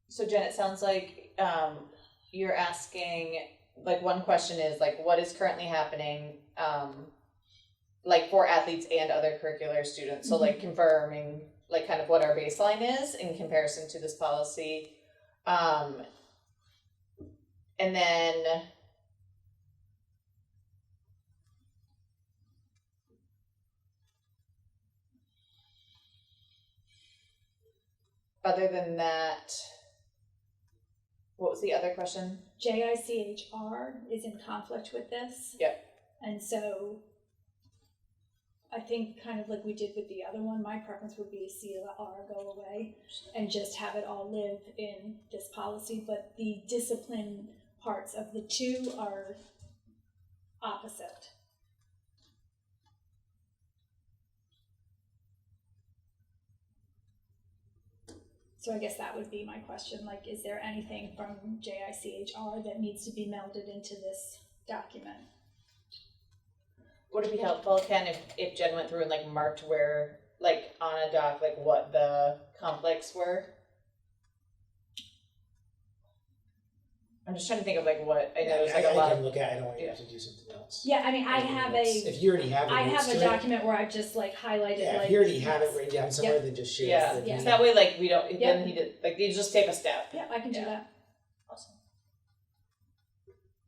So Jen, it sounds like you're asking, like, one question is like, what is currently happening, like for athletes and other curricular students? So like confirming like kind of what our baseline is in comparison to this policy. And then other than that, what was the other question? JICHR is in conflict with this. Yep. And so I think kind of like we did with the other one, my preference would be CLR go away and just have it all live in this policy, but the discipline parts of the two are opposite. So I guess that would be my question, like, is there anything from JICHR that needs to be melded into this document? Would it be helpful, Ken, if Jen went through and like marked where, like on a doc, like what the conflicts were? I'm just trying to think of like what, I know there's like a lot I can of... look at it, I don't want you to have to do something else. Yeah, I mean, I have if you already have it, I have a document where I've just like highlighted if you already have it written down somewhere, then just share it. So that way like we don't, then he did, like you just take a step. Yeah, I can do that. Awesome.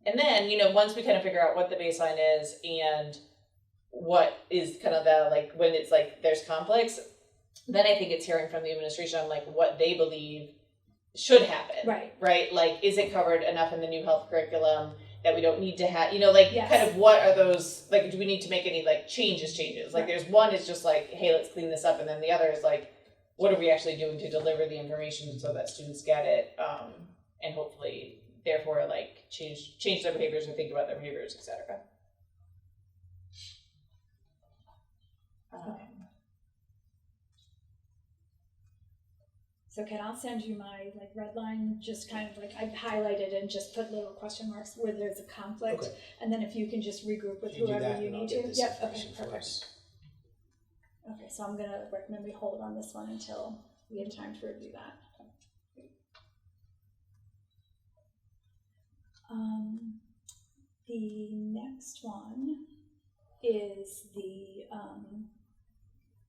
And then, once we kind of figure out what the baseline is and what is kind of the, like, when it's like there's conflicts, then I think it's hearing from the administration on like what they believe should happen. Right? Like, is it covered enough in the new health curriculum that we don't need to have, kind of what are those, like, do we need to make any like changes? Like there's one is just like, hey, let's clean this up. And then the other is like, what are we actually doing to deliver the information so that students get it? And hopefully therefore like change their behaviors or think about their behaviors, etc. So Ken, I'll send you my like red line, just kind of like I highlighted and just put little question marks where there's a conflict, and then if you can just regroup with whoever you need to. Yep. Okay. Perfect. Okay, so I'm gonna recommend we hold on this one until we have time to review that. The next one is the,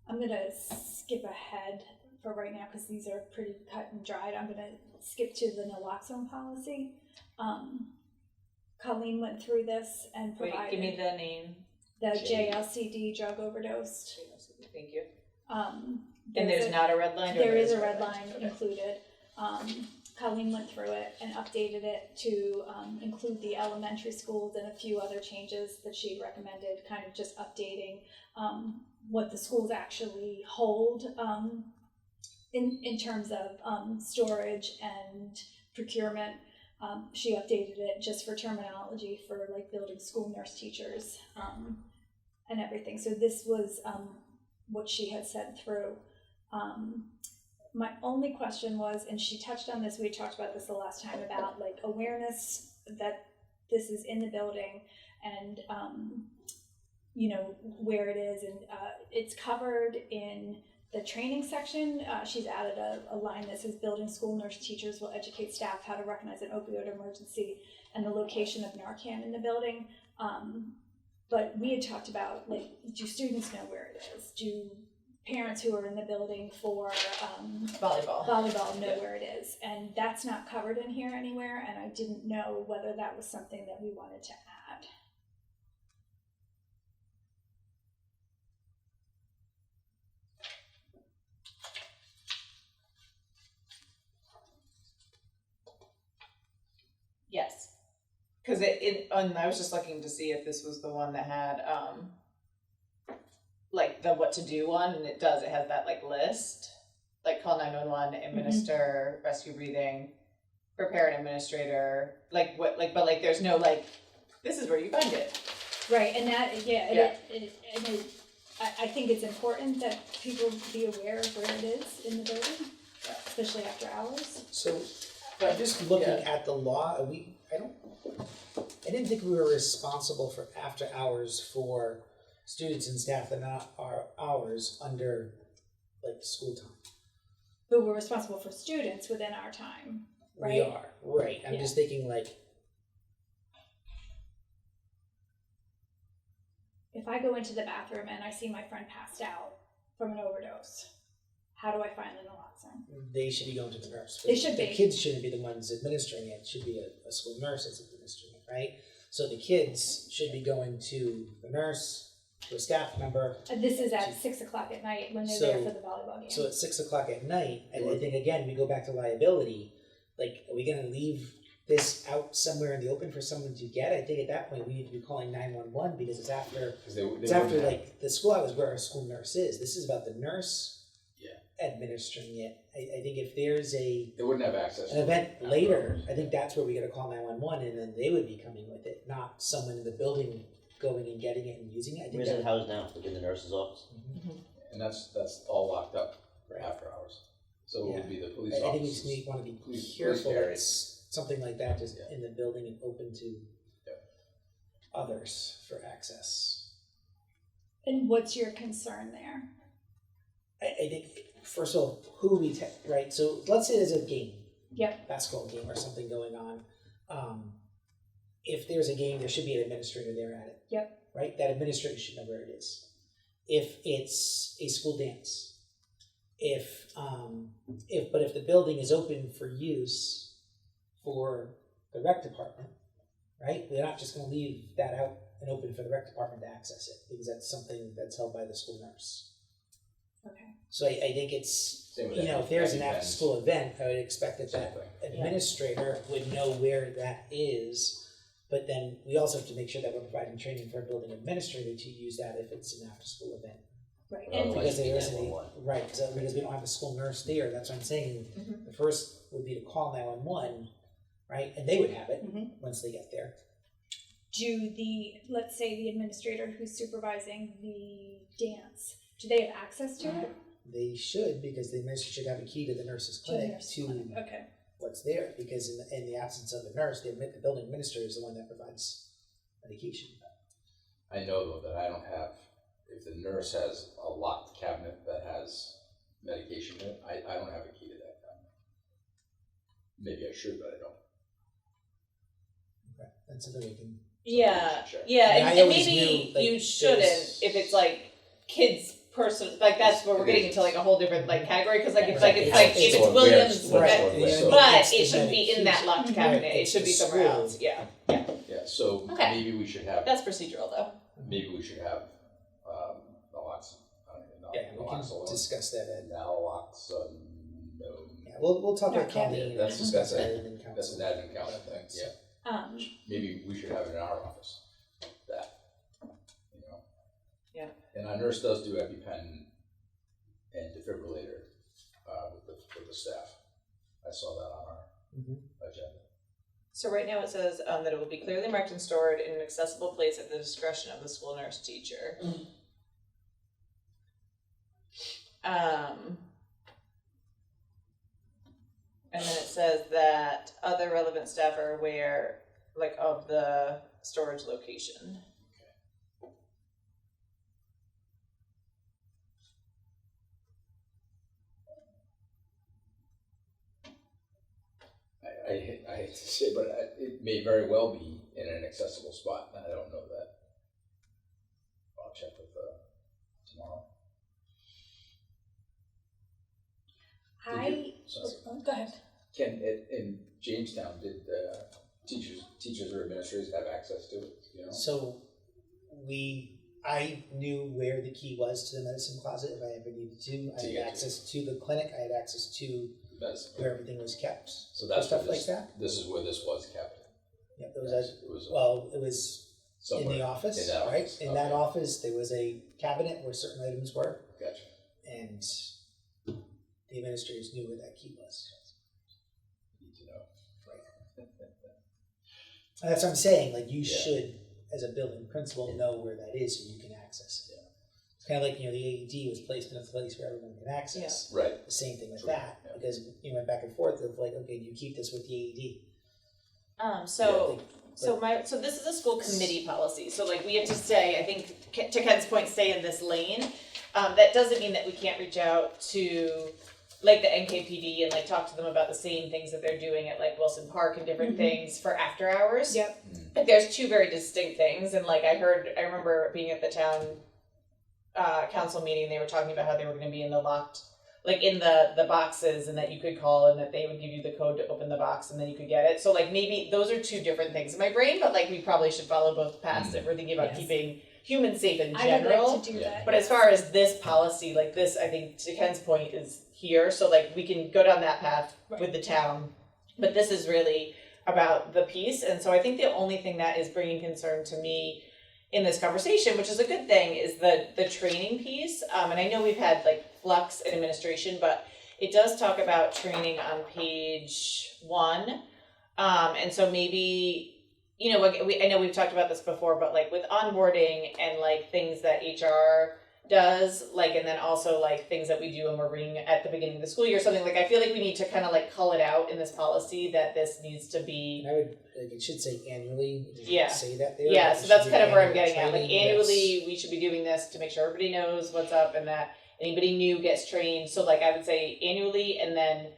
I'm gonna skip ahead for right now because these are pretty cut and dried. I'm gonna skip to the naloxone policy. Colleen went through this and Wait, provided give me the name. the JLCD drug overdose. Thank you. And And there's not a red line? Or there is a red line Okay. included. Colleen went through it and updated it to include the elementary schools and a few other changes that she recommended, kind of just updating what the schools actually hold in terms of storage and procurement. She updated it just for terminology for like building school nurse teachers and everything. So this was what she had sent through. My only question was, and she touched on this, we talked about this the last time, about like awareness that this is in the building and you know where it is, and it's covered in the training section. She's added a line that says building school nurse teachers will educate staff how to recognize an opioid emergency and the location of Narcan in the building. But we had talked about, like, do students know where it is? Do parents who are in the building for volleyball know where it is? And that's not covered in here anywhere, and I didn't know whether that was something that we wanted to add. Yes. Because I was just looking to see if this was the one that had like the what to do one, and it does. It has that like list, like call 911, administer rescue breathing, prepare an administrator, like what, like, but like there's no like this is where you find it. Right, and that I think it's important that people be aware of where it is in the building, especially after hours. So, just looking at the law, I didn't think we were responsible for after hours for students and staff that are not our hours under like school time. But we're responsible for students within our time, right? We are, right. I'm just thinking like, if I go into the bathroom and I see my friend passed out from an overdose, how do I find the naloxone? they should be going to the nurse. They should the be. kids shouldn't be the ones administering it. It should be a school nurse that's administering it, right? So the kids should be going to the nurse, to a staff member. This is at 6 o'clock at night when they're there for the volleyball game. So at 6 o'clock at night, and I think again, we go back to liability, like, are we gonna leave this out somewhere in the open for someone to get? I think at that point, we need to be calling 911 because it's after, like the school hours where our school nurse is. This is about the nurse administering it. I think if there's they wouldn't have access an event later, I think that's where we gotta call 911 and then they would be coming with it, not someone in the building going and getting it and using it. I think Where's it housed now? Like in the nurse's office? And that's all locked up Right. after hours. So it would be the police I think we officers. just want to be Police careful that areas. it's something like that just Yeah. in the building and open to others for access. And what's your concern there? I think, first of all, who we right? So let's say there's a game, Yep. basketball game or something going on. If there's a game, there should be an administrator there at it. Yep. Right? That administrator should know where it is. If it's a school dance, if the building is open for use for the rec department, right? We're not just going to leave that out and open for the rec department to access it because that's something that's held by the school nurse. Okay. So I think it's, Same with if there's an events. after-school event, I would expect that Same that thing. administrator would know where that is. But then we also have to make sure that we're providing training for a building administrator to use that if it's an after-school event. Right. Well, And Because there Otherwise, isn't it'd be a, 911. right, so because we don't have a school nurse there, that's what I'm saying. The first would be to call 911, right? And they would have it once they get there. do let's say the administrator who's supervising the dance, do they have access to it? They should, because the administrator should have a key to the nurse's To the clinic nurse to clinic. Okay. what's there. Because in the absence of the nurse, the building administrator is the one that provides medication. I know though that I don't have, if the nurse has a locked cabinet that has medication in it, I don't have a key to that cabinet. Maybe I should, but I don't. that's something we can. Yeah, Sure. yeah, And I and always maybe knew, like, you shouldn't there's- if it's like kids person, like that's where we're getting into like a whole different like category, cause like it's Right. like, it's Right. like, if So it's where- Williams, where- Right. where- Yeah, so- but it's it the shouldn't be in that locked medication. cabinet, Right, it it's should be the somewhere school. else, yeah, Yeah, so Okay. maybe we should have, that's procedural though. maybe we should have, naloxone, I don't even know, Yeah, we can naloxone, discuss that. naloxone, Yeah, we'll talk about Yeah, Colleen. that's- and that's discuss it. that in that's council. an admin council thing, yeah. Maybe we should have it in our office, that, you know? Yeah. And our nurse does do EpiPen and defibrillator, with the staff. I saw that on our agenda. So right now it says, that it will be clearly marked and stored in an accessible place at the discretion of the school nurse teacher. And then it says that other relevant staff are aware, like, of the storage location. I hate to say, but it may very well be in an accessible spot, and I don't know that. I'll check with, tomorrow. Go ahead. Ken, in Jamestown, did teachers or administrators have access to it, you know? So I knew where the key was to the medicine closet if I ever needed to. I To had get to access to the clinic. I had access to Medicine. where everything was kept. So that's stuff where like this, that. this is where this was kept. Yeah, it was It was in somewhere. the office, In that right? office, In that okay. office, there was a cabinet where certain items were, Gotcha. and the administrators knew where that key was. Need to know. And that's what I'm saying. Like you Yeah. should, as a building principal, know where that is so you can access it. It's kind of like the AED was placed in a place where everyone can access. Right. The same thing with True, that, yeah. because you went back and forth of like, okay, do you keep this with the AED? So this is a school committee policy, so like we have to stay, I think, to Ken's point, stay in this lane. That doesn't mean that we can't reach out to like the NKPD and like talk to them about the same things that they're doing at like Wilson Park and different things for after hours. Yep. But there's two very distinct things, and like I remember being at the town council meeting, they were talking about how they were gonna be in the locked, like in the boxes, and that you could call and that they would give you the code to open the box and then you could get it. So like maybe those are two different things in my brain, but like we probably should follow both paths if we're thinking about Yes. keeping humans safe in I would general. like to do Yeah. that. But as far as this policy, like this, I think to Ken's point is here, so like we can go down that path with the town. But this is really about the piece, and so I think the only thing that is bringing concern to me in this conversation, which is a good thing, is the training piece. And I know we've had like flux in administration, but it does talk about training on page 1. And so maybe, you know, I know we've talked about this before, but like with onboarding and like things that HR does, like, and then also like things that we do when we're reading at the beginning of the school year, something like, I feel like we need to kind of like cull it out in this policy that this needs to be. And I would, like, it should say annually. It should Yeah. Say that there. Yeah, Like, so it that's should kind be of where I'm annual getting at, like training, annually, we should be doing this to make sure everybody knows what's up and that anybody new gets trained, so like I would say annually, and then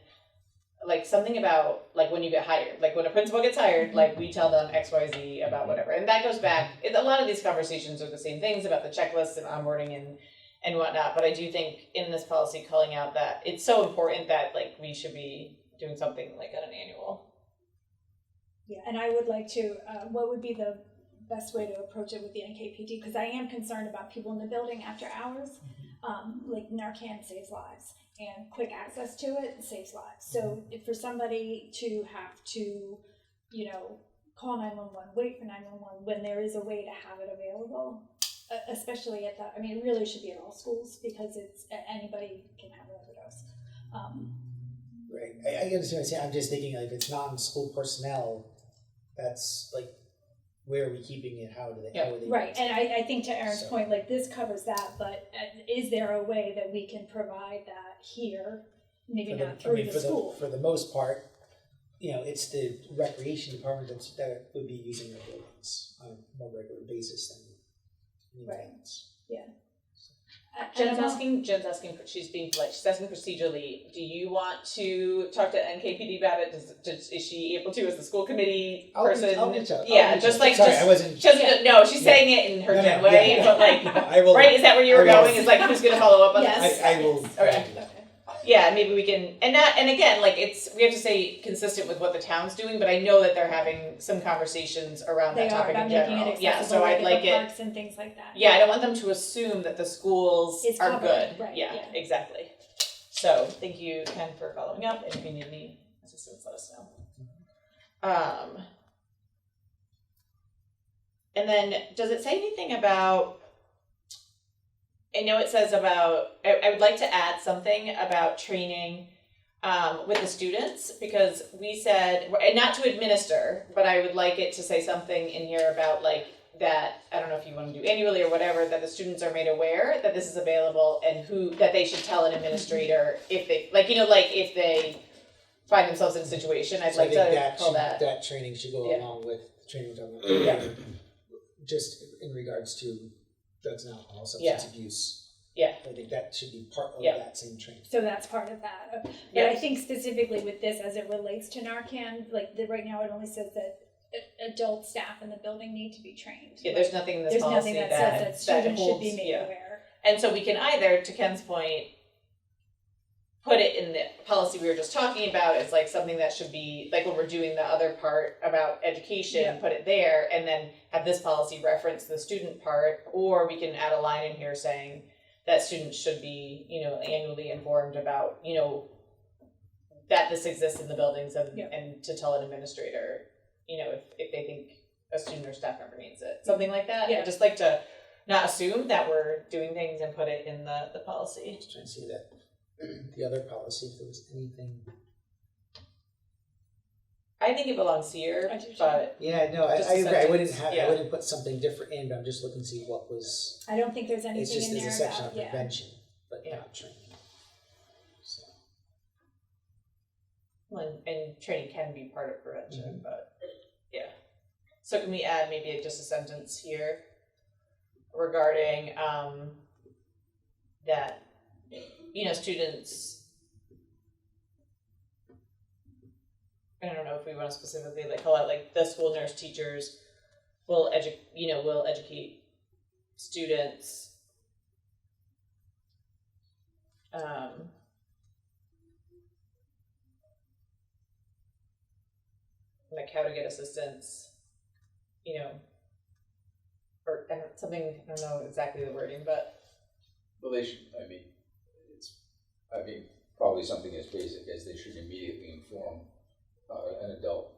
like something about like when you get hired, like when a principal gets hired, like we tell them XYZ about whatever, and that goes back, a lot of these conversations are the same things about the checklists and onboarding and whatnot, but I do think in this policy calling out that it's so important that like we should be doing something like on an annual. Yeah, and I would like to, what would be the best way to approach it with the NKPD? Because I am concerned about people in the building after hours. Like Narcan saves lives, and quick access to it saves lives. So if for somebody to have to, you know, call 911, wait for 911, when there is a way to have it available, especially at that, I mean, it really should be at all schools because it's, anybody can have an overdose. Right. I understand what you're saying. I'm just thinking like if it's non-school personnel, that's like, where are we keeping it? How do they? How are they? Right, and I think to Aaron's So- point, like this covers that, but is there a way that we can provide that here? Maybe not through the school. For the most part, you know, it's the recreation department that would be using the buildings on a more regular basis than anything Right. else. Jen's asking, she's being polite, she's asking procedurally, do you want to talk to NKPD about it? Is she able to as the school committee person? I'll reach out. Yeah, just like, Sorry, I wasn't. no, she's saying it in her No, gen no, way, yeah. but like, I will. right, is that where you were I will. going, is like, who's gonna follow up on Yes. this? I will. Okay. Yeah, maybe we can, and again, like, we have to stay consistent with what the town's doing, but I know that they're having some conversations around They that are topic about in making general. it Yeah, accessible, so I'd at like the it, parks and things like that. yeah, I don't want them to assume that the schools It's are covered, good. right, Yeah, yeah. exactly. So, thank you, Ken, for following up, and if you need any assistance, let us know. And then, does it say anything about, I know it says about, I would like to add something about training with the students, because we said, and not to administer, but I would like it to say something in here about like that, I don't know if you want to do annually or whatever, that the students are made aware that this is available and that they should tell an administrator if they, like, if they find themselves in a situation, I'd So I like think to call that. that training should go Yeah. along with the training we're talking about. Yeah. Just in regards to drugs and alcohol, Yeah. substance abuse. Yeah. I think that should be part of Yeah. that same training. So that's part of that. But Yeah. I think specifically with this, as it relates to Narcan, like right now it only says that adult staff in the building need to be trained. Yeah, there's nothing in this There's policy nothing that says that students should be holds- made yeah. aware. And so we can either, to Ken's point, put it in the policy we were just talking about as like something that should be, like when we're doing the other part about education, Yeah. put it there, and then have this policy reference the student part, or we can add a line in here saying that students should be, annually informed about, that this exists in the buildings and to tell an administrator, if they think a student or staff member needs it. Something like that. Yeah. I'd just like to not assume that we're doing things and put it in the policy. Just trying to see that the other policy, if there was anything. I think it belongs here, I do too. but Yeah, no, I Just a agree. I wouldn't sentence, have. yeah. I wouldn't put something different in. But I'm just looking to see what was. I don't think there's It's anything just in there's there a section about, of prevention, but Yeah. not training. So. and training can be part of prevention, Mhm. but yeah. So can we add maybe just a sentence here regarding that students, I don't know if we want to specifically like call out like the school nurse teachers will educate students like how to get assistance, or something, I don't know exactly the wording, but Well, they should, probably something as basic as they should immediately inform an adult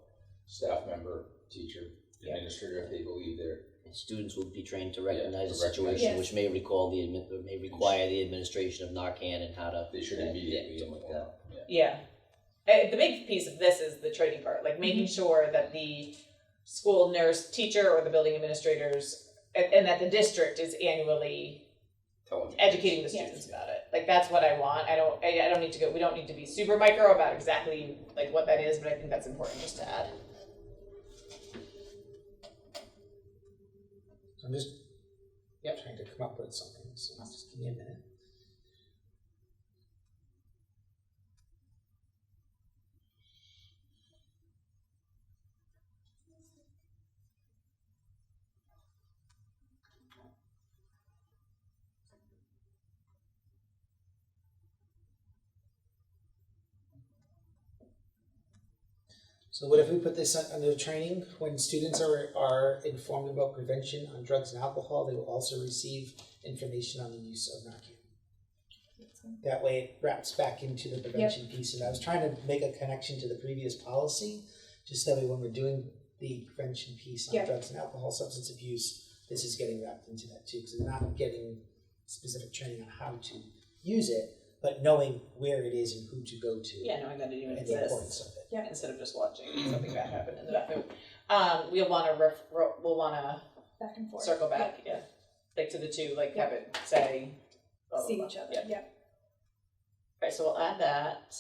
staff member, teacher, Yeah. administrator, if they believe they're. Students will be trained to recognize to a situation recognize- which may require the administration of Narcan and how to. They should yeah, immediately something like inform. that. Yeah. the big piece of this is the training part, like making Mm-hmm. sure that the school nurse teacher or the building administrators and that the district is annually Tell them. educating the Yes. students about it. Like that's what I want. I don't need to go, we don't need to be super micro about exactly like what that is, but I think that's important just to add. So I'm just trying to come up with something. So just give me a minute. So what if we put this under training? When students are informed about prevention on drugs and alcohol, they will also receive information on the use of Narcan. That way it wraps back into the prevention piece. And I was trying to make a connection to the previous policy, just that way when we're doing the prevention piece on drugs and alcohol, substance abuse, this is getting wrapped into that too, because they're not getting specific training on how to use it, but knowing where it is and who to go to. Yeah, knowing that it even and the importance exists of it. instead of just watching something bad happen in the bathroom. We'll wanna back and forth. circle back, like to the two, like have it say. blah, blah, See blah. each other, Yeah. yep. Right, so we'll add that.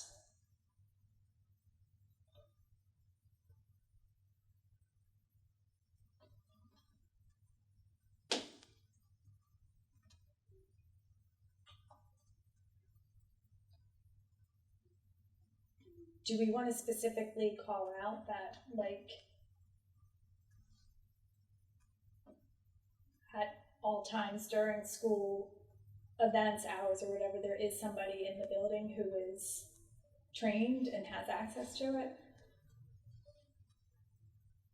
do we want to specifically call out that, like, at all times during school events, hours, or whatever, there is somebody in the building who is trained and has access to it?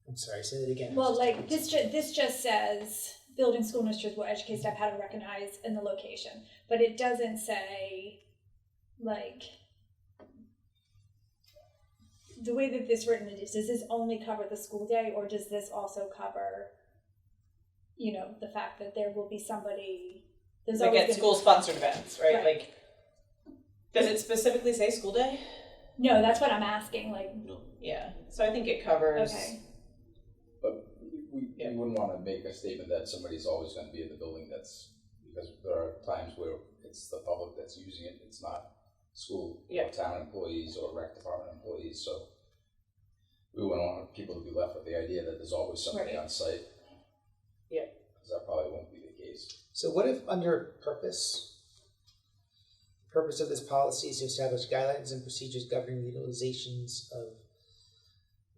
I'm sorry, say that again. Well, like, this just says, building school initiatives will educate staff how to recognize in the location. But it doesn't say, like, the way that this written is, does this only cover the school day, or does this also cover, you know, the fact that there will be somebody, there's Like always at gonna school-sponsored events, right? Right. Like, does it specifically say school day? No, that's what I'm asking, like, Yeah, so I think it covers. okay. But we wouldn't want to make a statement that somebody's always going to be in the building. That's because there are times where it's the public that's using it. It's not school or town employees or rec department employees. So we wouldn't want people to be left with the idea that there's always somebody on site. Yeah. Because that probably won't be the case. So what if under purpose of this policy is to establish guidelines and procedures governing the utilizations of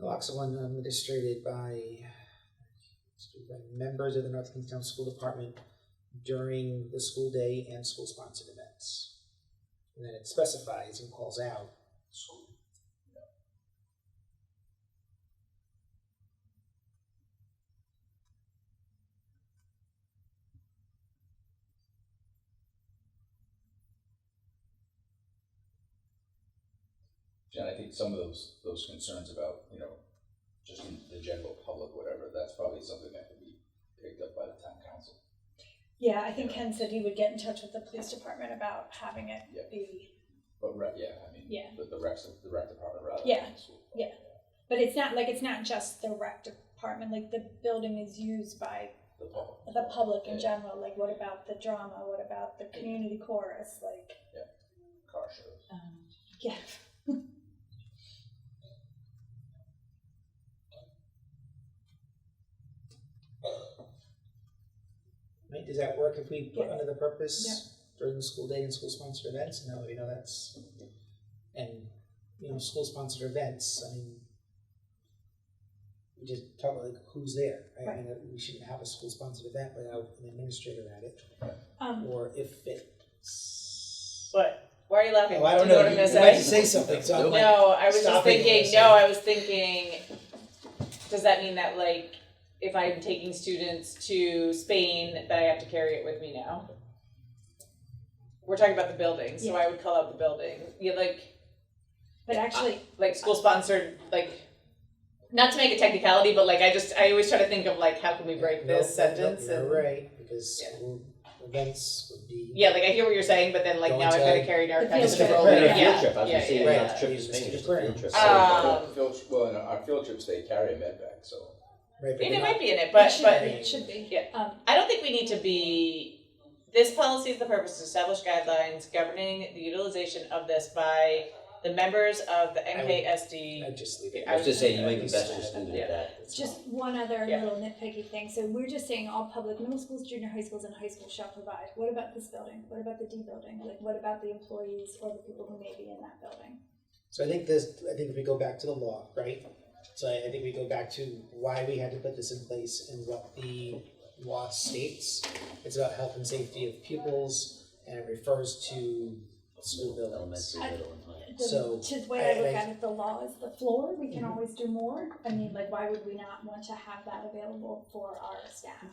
naloxone administered by members of the North Kingstown School Department during the school day and school-sponsored events. And then it specifies and calls out. And I think some of those concerns about, you know, just in the general public, whatever, that's probably something that could be picked up by the town council. Yeah, I think Ken said he would get in touch with the police department about having it be. But but the rec department rather Yeah. than the school. Yeah. But it's not just the rec department, like the building is used by The public. the public in general. Like, what about the drama? What about the community chorus? Like, Car shows. yeah. Right? Does that work if we put Yeah. under the purpose during the school day and school-sponsored events? And that way, you know, that's, and, you know, school-sponsored events, I mean, we just talk about like who's there, right? I mean, we shouldn't have a school-sponsored event without an administrator at it, or if it's. What? Why are you laughing? Oh, I don't Do you know. what I'm You gonna might say? say something. So I'm like, No, I was just stopping thinking. you. No, I was thinking. Does that mean that, like, if I'm taking students to Spain, that I have to carry it with me now? We're talking about the building, so I would call out the building. Yeah, But actually, like school sponsored, like, not to make a technicality, but like I always try to think of like how can we break this sentence? You're And right, because school events would be. yeah, like I hear what you're saying, but then like Going now I've to got to carry narcotics field to trip. roll. Right, A yeah, field trip, I was yeah, gonna say, yeah, not a trip to yeah. Spain, just a Aquarium. field trip. Well, in our field trips, they carry a med bag, so. Right, but Maybe they're it might not- be in it, but it should be. Yeah. I don't think we need to be. This policy is the purpose to establish guidelines governing the utilization of this by the members of the NKSD. I'd just leave it. I I was just saying, you might be Just best add just that. leave it at that. That's Just all. one other Yeah. little nitpicky thing. So we're just saying all public middle schools, junior high schools, and high schools shall provide. What about this building? What about the D building? Like, what about the employees or the people who may be in that building? So I think if we go back to the law, right? So I think we go back to why we had to put this in place and what the law states. It's about health and safety of pupils, and it refers to school buildings. Elementary, middle, and high. So, To the way I look I- at it, the law is the floor. We can Mhm. always do more. I mean, like, why would we not want to have that available for our staff?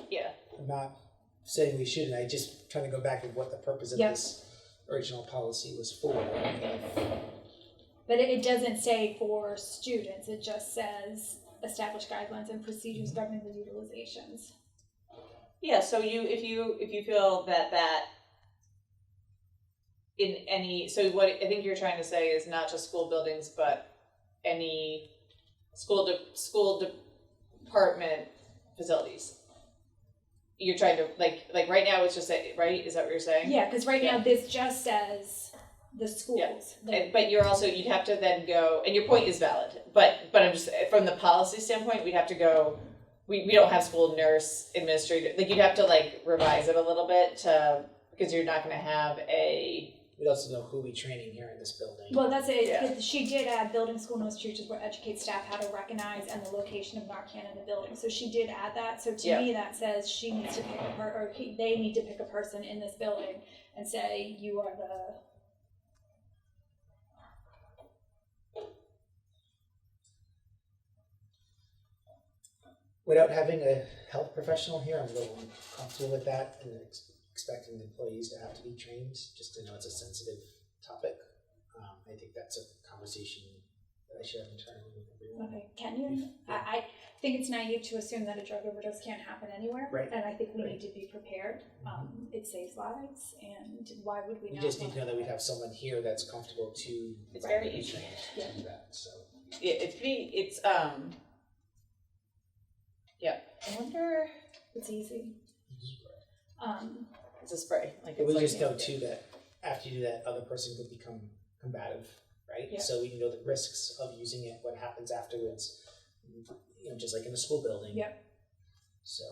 Yeah. I'm not saying we shouldn't, I just trying to go back to what the purpose of Yep. this original policy was for. But it doesn't say for students. It just says establish guidelines and procedures governing the utilizations. Yeah, so if you feel that in any, so what I think you're trying to say is not just school buildings, but any school department facilities. You're trying to like right now it's just right? Is that what you're saying? Yeah, because right now this just says the schools. And, but you'd have to then go, and your point is valid, but I'm just, from the policy standpoint, we'd have to go, we don't have school nurse administrator, like you'd have to like revise it a little bit to, because you're not gonna have a we'd also know who we training here in this building. Well, that's it. Yeah. She did add building school notes teachers will educate staff how to recognize and the location of Narcan in the building. So she did add that. So to me, that says she needs to pick they need to pick a person in this building and say, you are the. Without having a health professional here, I'm a little uncomfortable with that and expecting the employees to have to be trained, just to know it's a sensitive topic. I think that's a conversation that I should have internally with everyone. Okay, can you? I think it's naive to assume that a drug overdose can't happen anywhere. Right. And I think we need to be prepared. It saves lives, and why would we We not? just need to know that we have someone here that's comfortable to It's very be easy. trained to do that. So I wonder, It's easy. it's a spray, like we it's like. just know too that after you do that, other person could become combative, right? Yeah. So we know the risks of using it, what happens afterwards, just like in a school building. Yep. So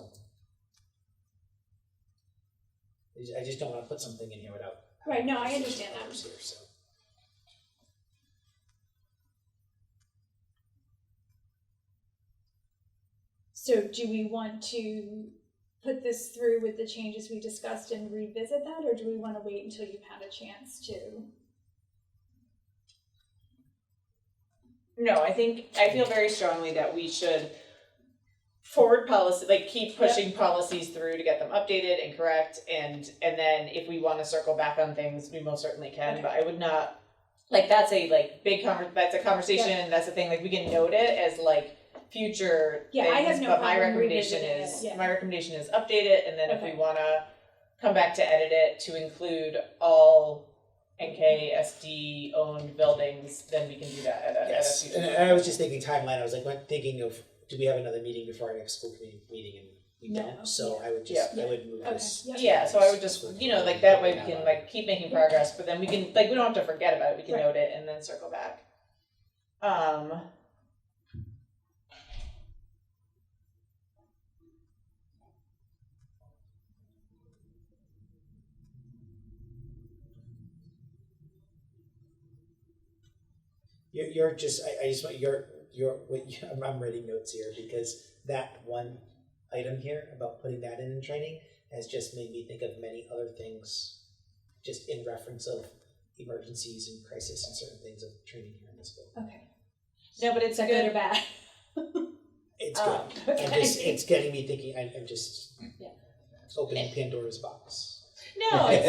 I just don't want to put something in here without. Right, no, I understand that. Here, so. So do we want to put this through with the changes we discussed and revisit that, or do we want to wait until you've had a chance to? No, I feel very strongly that we should forward policy, like keep pushing policies through to get them updated and correct, and then if we want to circle back on things, we most certainly can, Okay. but I would not, like, that's a that's a conversation, that's a thing, like, we can note it as like future Yeah, I have things, no but my problem recommendation revisiting is, it, yeah. my recommendation is update it, and then if we Okay. wanna come back to edit it to include all NKSD owned buildings, then we can do that at a Yes, future. and I was just thinking timeline. I was like thinking of, do we have another meeting before our next school committee meeting, and we No, don't. So yeah. I would just Yeah. I would move Okay, this. yeah. Yeah, so I would just, like, that way we can, like, keep making progress, but then we can, like, we don't have to forget about it, we can Right. note it and then circle back. You're just I just want I'm writing notes here because that one item here about putting that in training has just made me think of many other things, just in reference of emergencies and crisis and certain things of training here in this building. Okay. No, but it's Is that good or good. bad? It's good. Okay. It's getting me thinking. I'm just Yeah. opening Pandora's box. No, it's,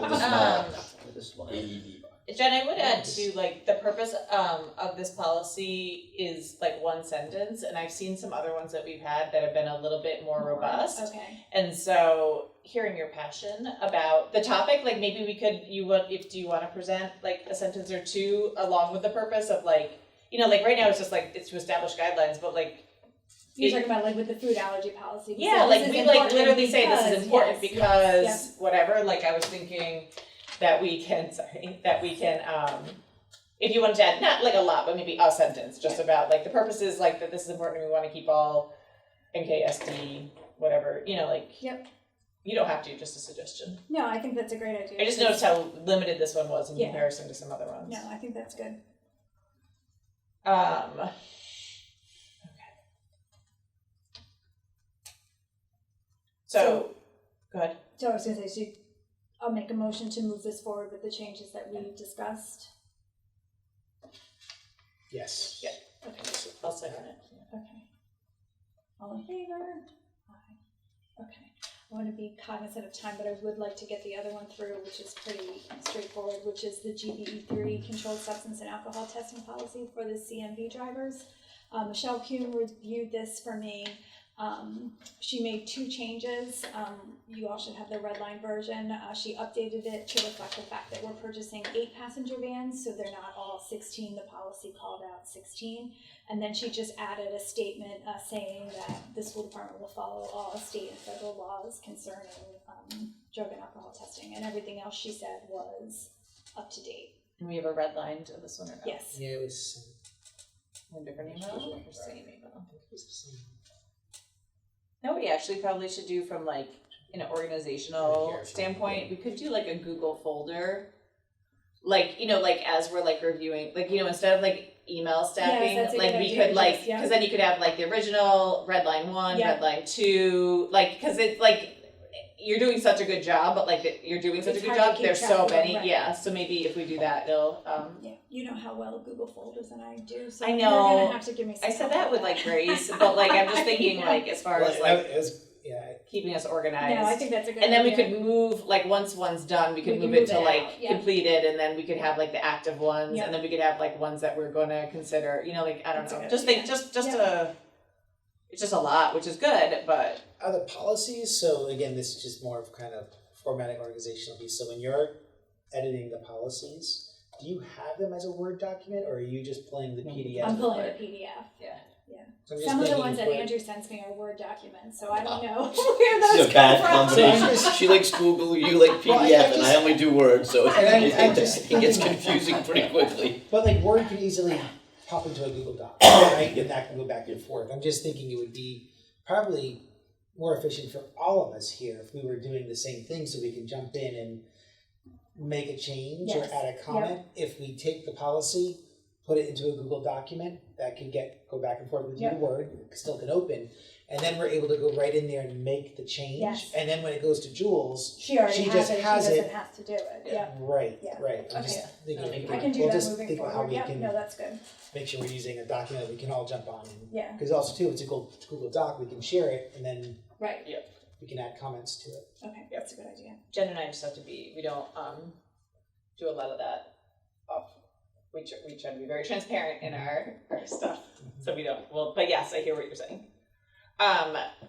With a smile. um, With a smile. AED. Jen, I would add to, like, the purpose of this policy is like one sentence, and I've seen some other ones that we've had that have been a little bit more robust. Okay. And so, hearing your passion about the topic, like, maybe we could, do you want to present like a sentence or two along with the purpose of, like, like right now it's just like, it's to establish guidelines, but like, You're talking about like with the food allergy policy. we yeah, said like this is we like important literally say this because- is important yes, because yes, whatever, like I was thinking that we can, if you wanted to add, not like a lot, but maybe a sentence, just about like the purpose is like that this is important and we want to keep all NKSD, whatever, like. Yep. You don't have to, just a suggestion. No, I think that's a great idea. I just noticed how limited this one was in Yeah. comparison to some other ones. No, I think that's good. Okay. So, go ahead. So I was gonna say, I'll make a motion to move this forward with the changes that we discussed. Yes. Yeah. Okay. I'll second it. Okay. All in favor? Aye. Okay. I want to be cognizant of time, but I would like to get the other one through, which is pretty straightforward, which is the GBE3 controlled substance and alcohol testing policy for the CMV drivers. Michelle Kuhn reviewed this for me. She made two changes. You all should have the red line version. She updated it to reflect the fact that we're purchasing 8 passenger vans, so they're not all 16. The policy called out 16. And then she just added a statement saying that the school department will follow all state and federal laws concerning drug and alcohol testing, and everything else she said was up to date. And we have a red line to this one or no? Yes. Yeah, it was. A different email or same email? I think it was the same. No, we actually probably should do from like an organizational Right here. standpoint. We could do like a Google folder like, you know, like as we're like reviewing, like, you know, instead of like email staffing, that's a like good we idea, could like, just, yeah. because then you could have like the original red line 1, Yeah. red line 2, like, because it's like you're doing such a good job, but like you're doing such It's a good hard to job. keep There's track so of them, many, right. yeah. So maybe if we do that, it'll. Yeah, you know how well Google folders and I do, so I you're know. gonna have to give me some I said help that with that. like grace, but like I'm just thinking Yeah. like as far Well, as like it was, yeah, keeping us organized. No, I think that's a good And then we idea. could move, like, once one's done, we could We can move it move to it like out, yeah. completed, and then we could have like the active ones, Yeah. and then we could have like ones that we're gonna consider, you know, like, I don't That's a know, good just idea. think, just Yeah. it's just a lot, which is good, but, other policies, so again, this is just more of kind of formatting organizational piece. So when you're editing the policies, do you have them as a Word document, or are you just pulling the PDF? I'm pulling the PDF. yeah. So I'm just Some of the thinking ones that for- Andrew sends me are Word documents, so I don't know where those She's a come bad from. combination. She likes Google, you like Well, PDF, I and I only do Word, so And I'm it just gets thinking- confusing pretty quickly. But like Word can easily pop into a Google Doc, right? And that can go back and forth. I'm just thinking it would be probably more efficient for all of us here if we were doing the same thing, so we can jump in and make a change Yes. or add a comment. If we take the policy, put it into a Google document, that can go back and forth with your Yep. Word, it still can open, and then we're able to go right in there and make the change. Yes. And then when it goes to Jules, She already She has just it, has she it. doesn't have to do it, yeah. right, Yeah. right. I'm Okay. just thinking if we I can do we'll that just moving think about how forward, we yeah, can no, that's good, make sure we're using a document that we can all jump on. yeah, Because also too, it's a Google Doc, we can share it and then right, we can add comments to it. okay, that's a good idea. Jen and I just have to be, we don't, do a lot of that off, we try to be very transparent in our stuff, so we don't, well, but yes, I hear what you're saying.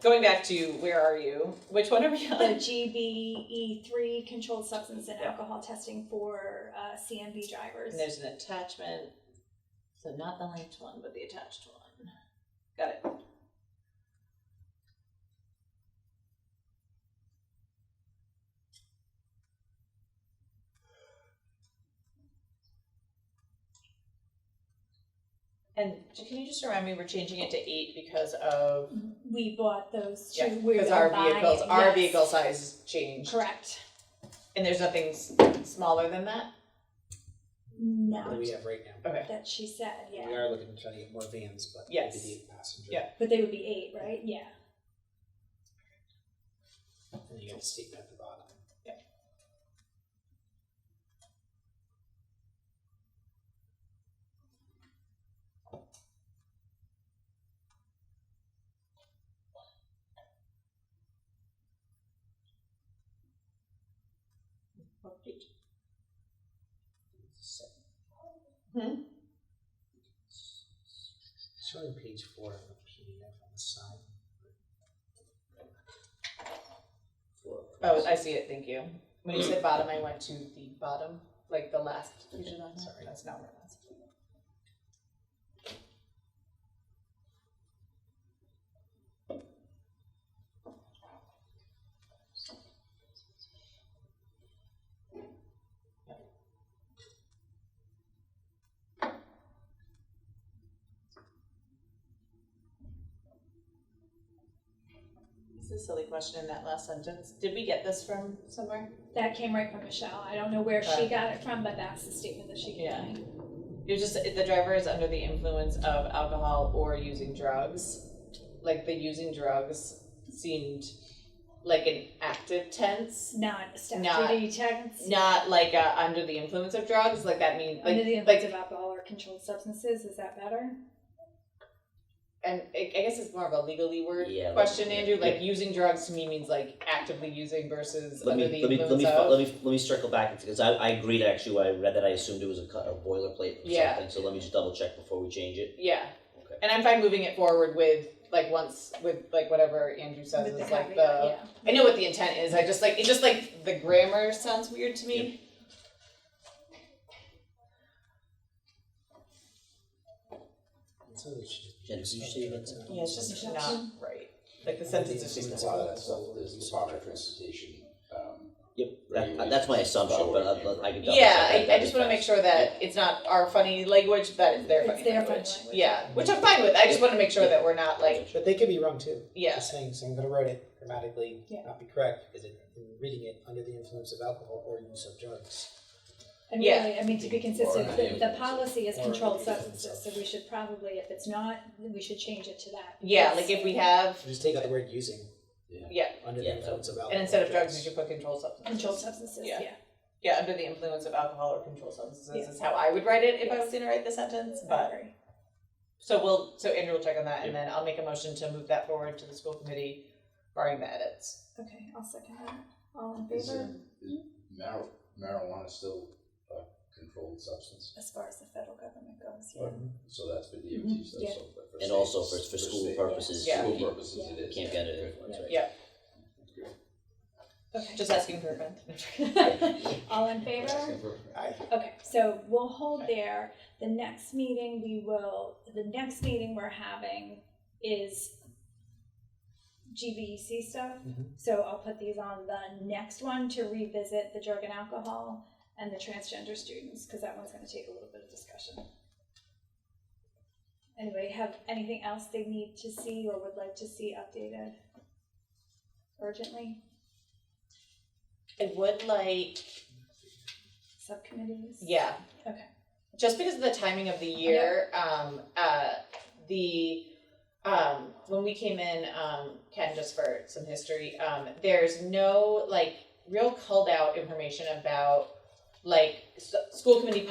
Going back to, where are you? Which one are we The on? GBE3 controlled substance and alcohol testing for CMB drivers. And there's an attachment, so not the linked one, but the attached one. Got it. And can you just remind me, we're changing it to 8 because of, We bought those yeah, two, we because were our buying vehicles, it, our yes. vehicle size changed. Correct. And there's nothing smaller than that? No, That we have right now. Okay. that she said, We yeah, are looking to try to get more vans, but Yes. maybe 8 passenger. Yeah. but they would be 8, right? Yeah. And you got a statement at the bottom. What page? Hmm? It's showing page 4 of the PDF on the side. Oh, I see it, thank you. When you said bottom, I went to the bottom, like the last page of that. Sorry. That's not where that's. This is a silly question in that last sentence. Did we get this from somewhere? That came right from Michelle. I don't know where she Okay. got it from, but that's the statement that she gave Yeah. me. It was just, the driver is under the influence of alcohol or using drugs. Like the using drugs seemed like an active tense, Not a step Not- duty tense. not like under the influence of drugs. Like that means like Under the influence of alcohol or controlled substances, is that better? and I guess it's more of a legally word Yeah, question, like- Andrew. Like yeah. using drugs to me means like actively using versus Let under me the let me let influence me of. let me circle back because I agreed actually when I read that I assumed it was a boilerplate or Yeah. something. So let me just double check before we change it. Yeah. Okay. And I'm fine moving it forward with like once with like whatever Andrew says With the is like caveat, the. yeah. I know what the intent is. I just like it. Just like the grammar sounds weird to me. So it should- Jen, did you say that? Yeah, it's just Michelle. not right. Like the sentence is A just lot of that stuff is the Department of Transportation. Yep, that's my assumption, but I can double Yeah, check that I just want to make sure that it's not our funny language, that it's their It's funny their funny language. language. Yeah, which I'm fine with. I just want to make sure that we're not like, But they could be wrong too. yeah, Just saying, so I'm gonna write it grammatically, Yeah. not be correct, because in reading it under the influence of alcohol or use of drugs. And Yeah. really, I mean, to be consistent, Or the policy is or controlled different substances, so substance. we should probably, if it's not, we should change it to that. Yeah, like if we have, Just take out the word using yeah, under Yeah. the influence of alcohol. and instead of drugs, you should put controlled substances. Controlled substances, Yeah. yeah. Yeah, under the influence of alcohol or controlled substances Yeah. is how I would write it if I Yes. was gonna write the sentence, I but. agree. So Andrew will check on that, and then I'll make a motion to move that forward to the school committee, barring the edits. Okay, I'll second that. All in Is, favor? is marijuana still a controlled substance? As far as the federal government goes, yeah. But- So that's for DOT Mhm, stuff, yeah. so for And state- also for school state- purposes, Yeah. School you purposes it is. can't get it. Good. That's right. Yeah. Good. Okay. Just asking for a friend. All in favor? Asking for- Okay, so we'll hold there. The next meeting we're having is GBEC stuff. Mhm. So I'll put these on the next one to revisit the drug and alcohol and the transgender students, because that one's gonna take a little bit of discussion. Anybody have anything else they need to see or would like to see updated urgently? I would like, Subcommittees? yeah. Okay. Just because of the timing of the year, when we came in, Ken, just for some history, there's no like real called out information about like school committee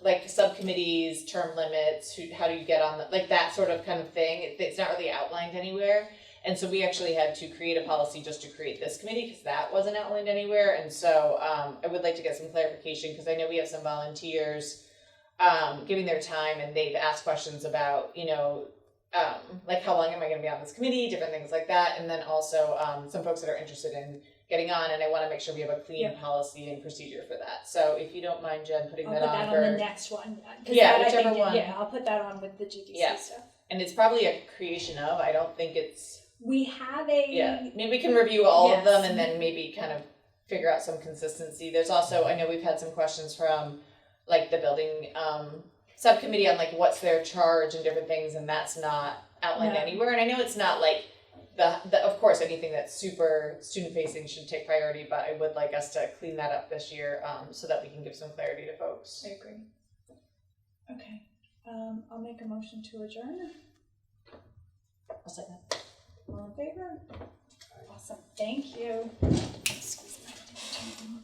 like subcommittees, term limits, how do you get on like that sort of kind of thing. It's not really outlined anywhere. And so we actually had to create a policy just to create this committee because that wasn't outlined anywhere. And so I would like to get some clarification because I know we have some volunteers giving their time and they've asked questions about, like how long am I going to be on this committee, different things like that. And then also some folks that are interested in getting on, and I want to make sure we have a clean Yep. policy and procedure for that. So if you don't mind, Jen, putting I'll that put on that for, on the next one. 'Cause Yeah, that I whichever think- one. Yeah, I'll put that on with the GDC Yeah. stuff. and it's probably a creation of, I don't think it's, We have a. yeah, maybe we can review all of them Yes. and then maybe kind of figure out some consistency. There's also, I know we've had some questions from like the building subcommittee on like what's their charge and different things, and that's not outlined No. anywhere. And I know it's not like the of course anything that's super student facing should take priority, but I would like us to clean that up this year so that we can give some clarity to folks. I agree. Okay, I'll make a motion to adjourn. I'll second. All in favor? Awesome, thank you. Squeeze my-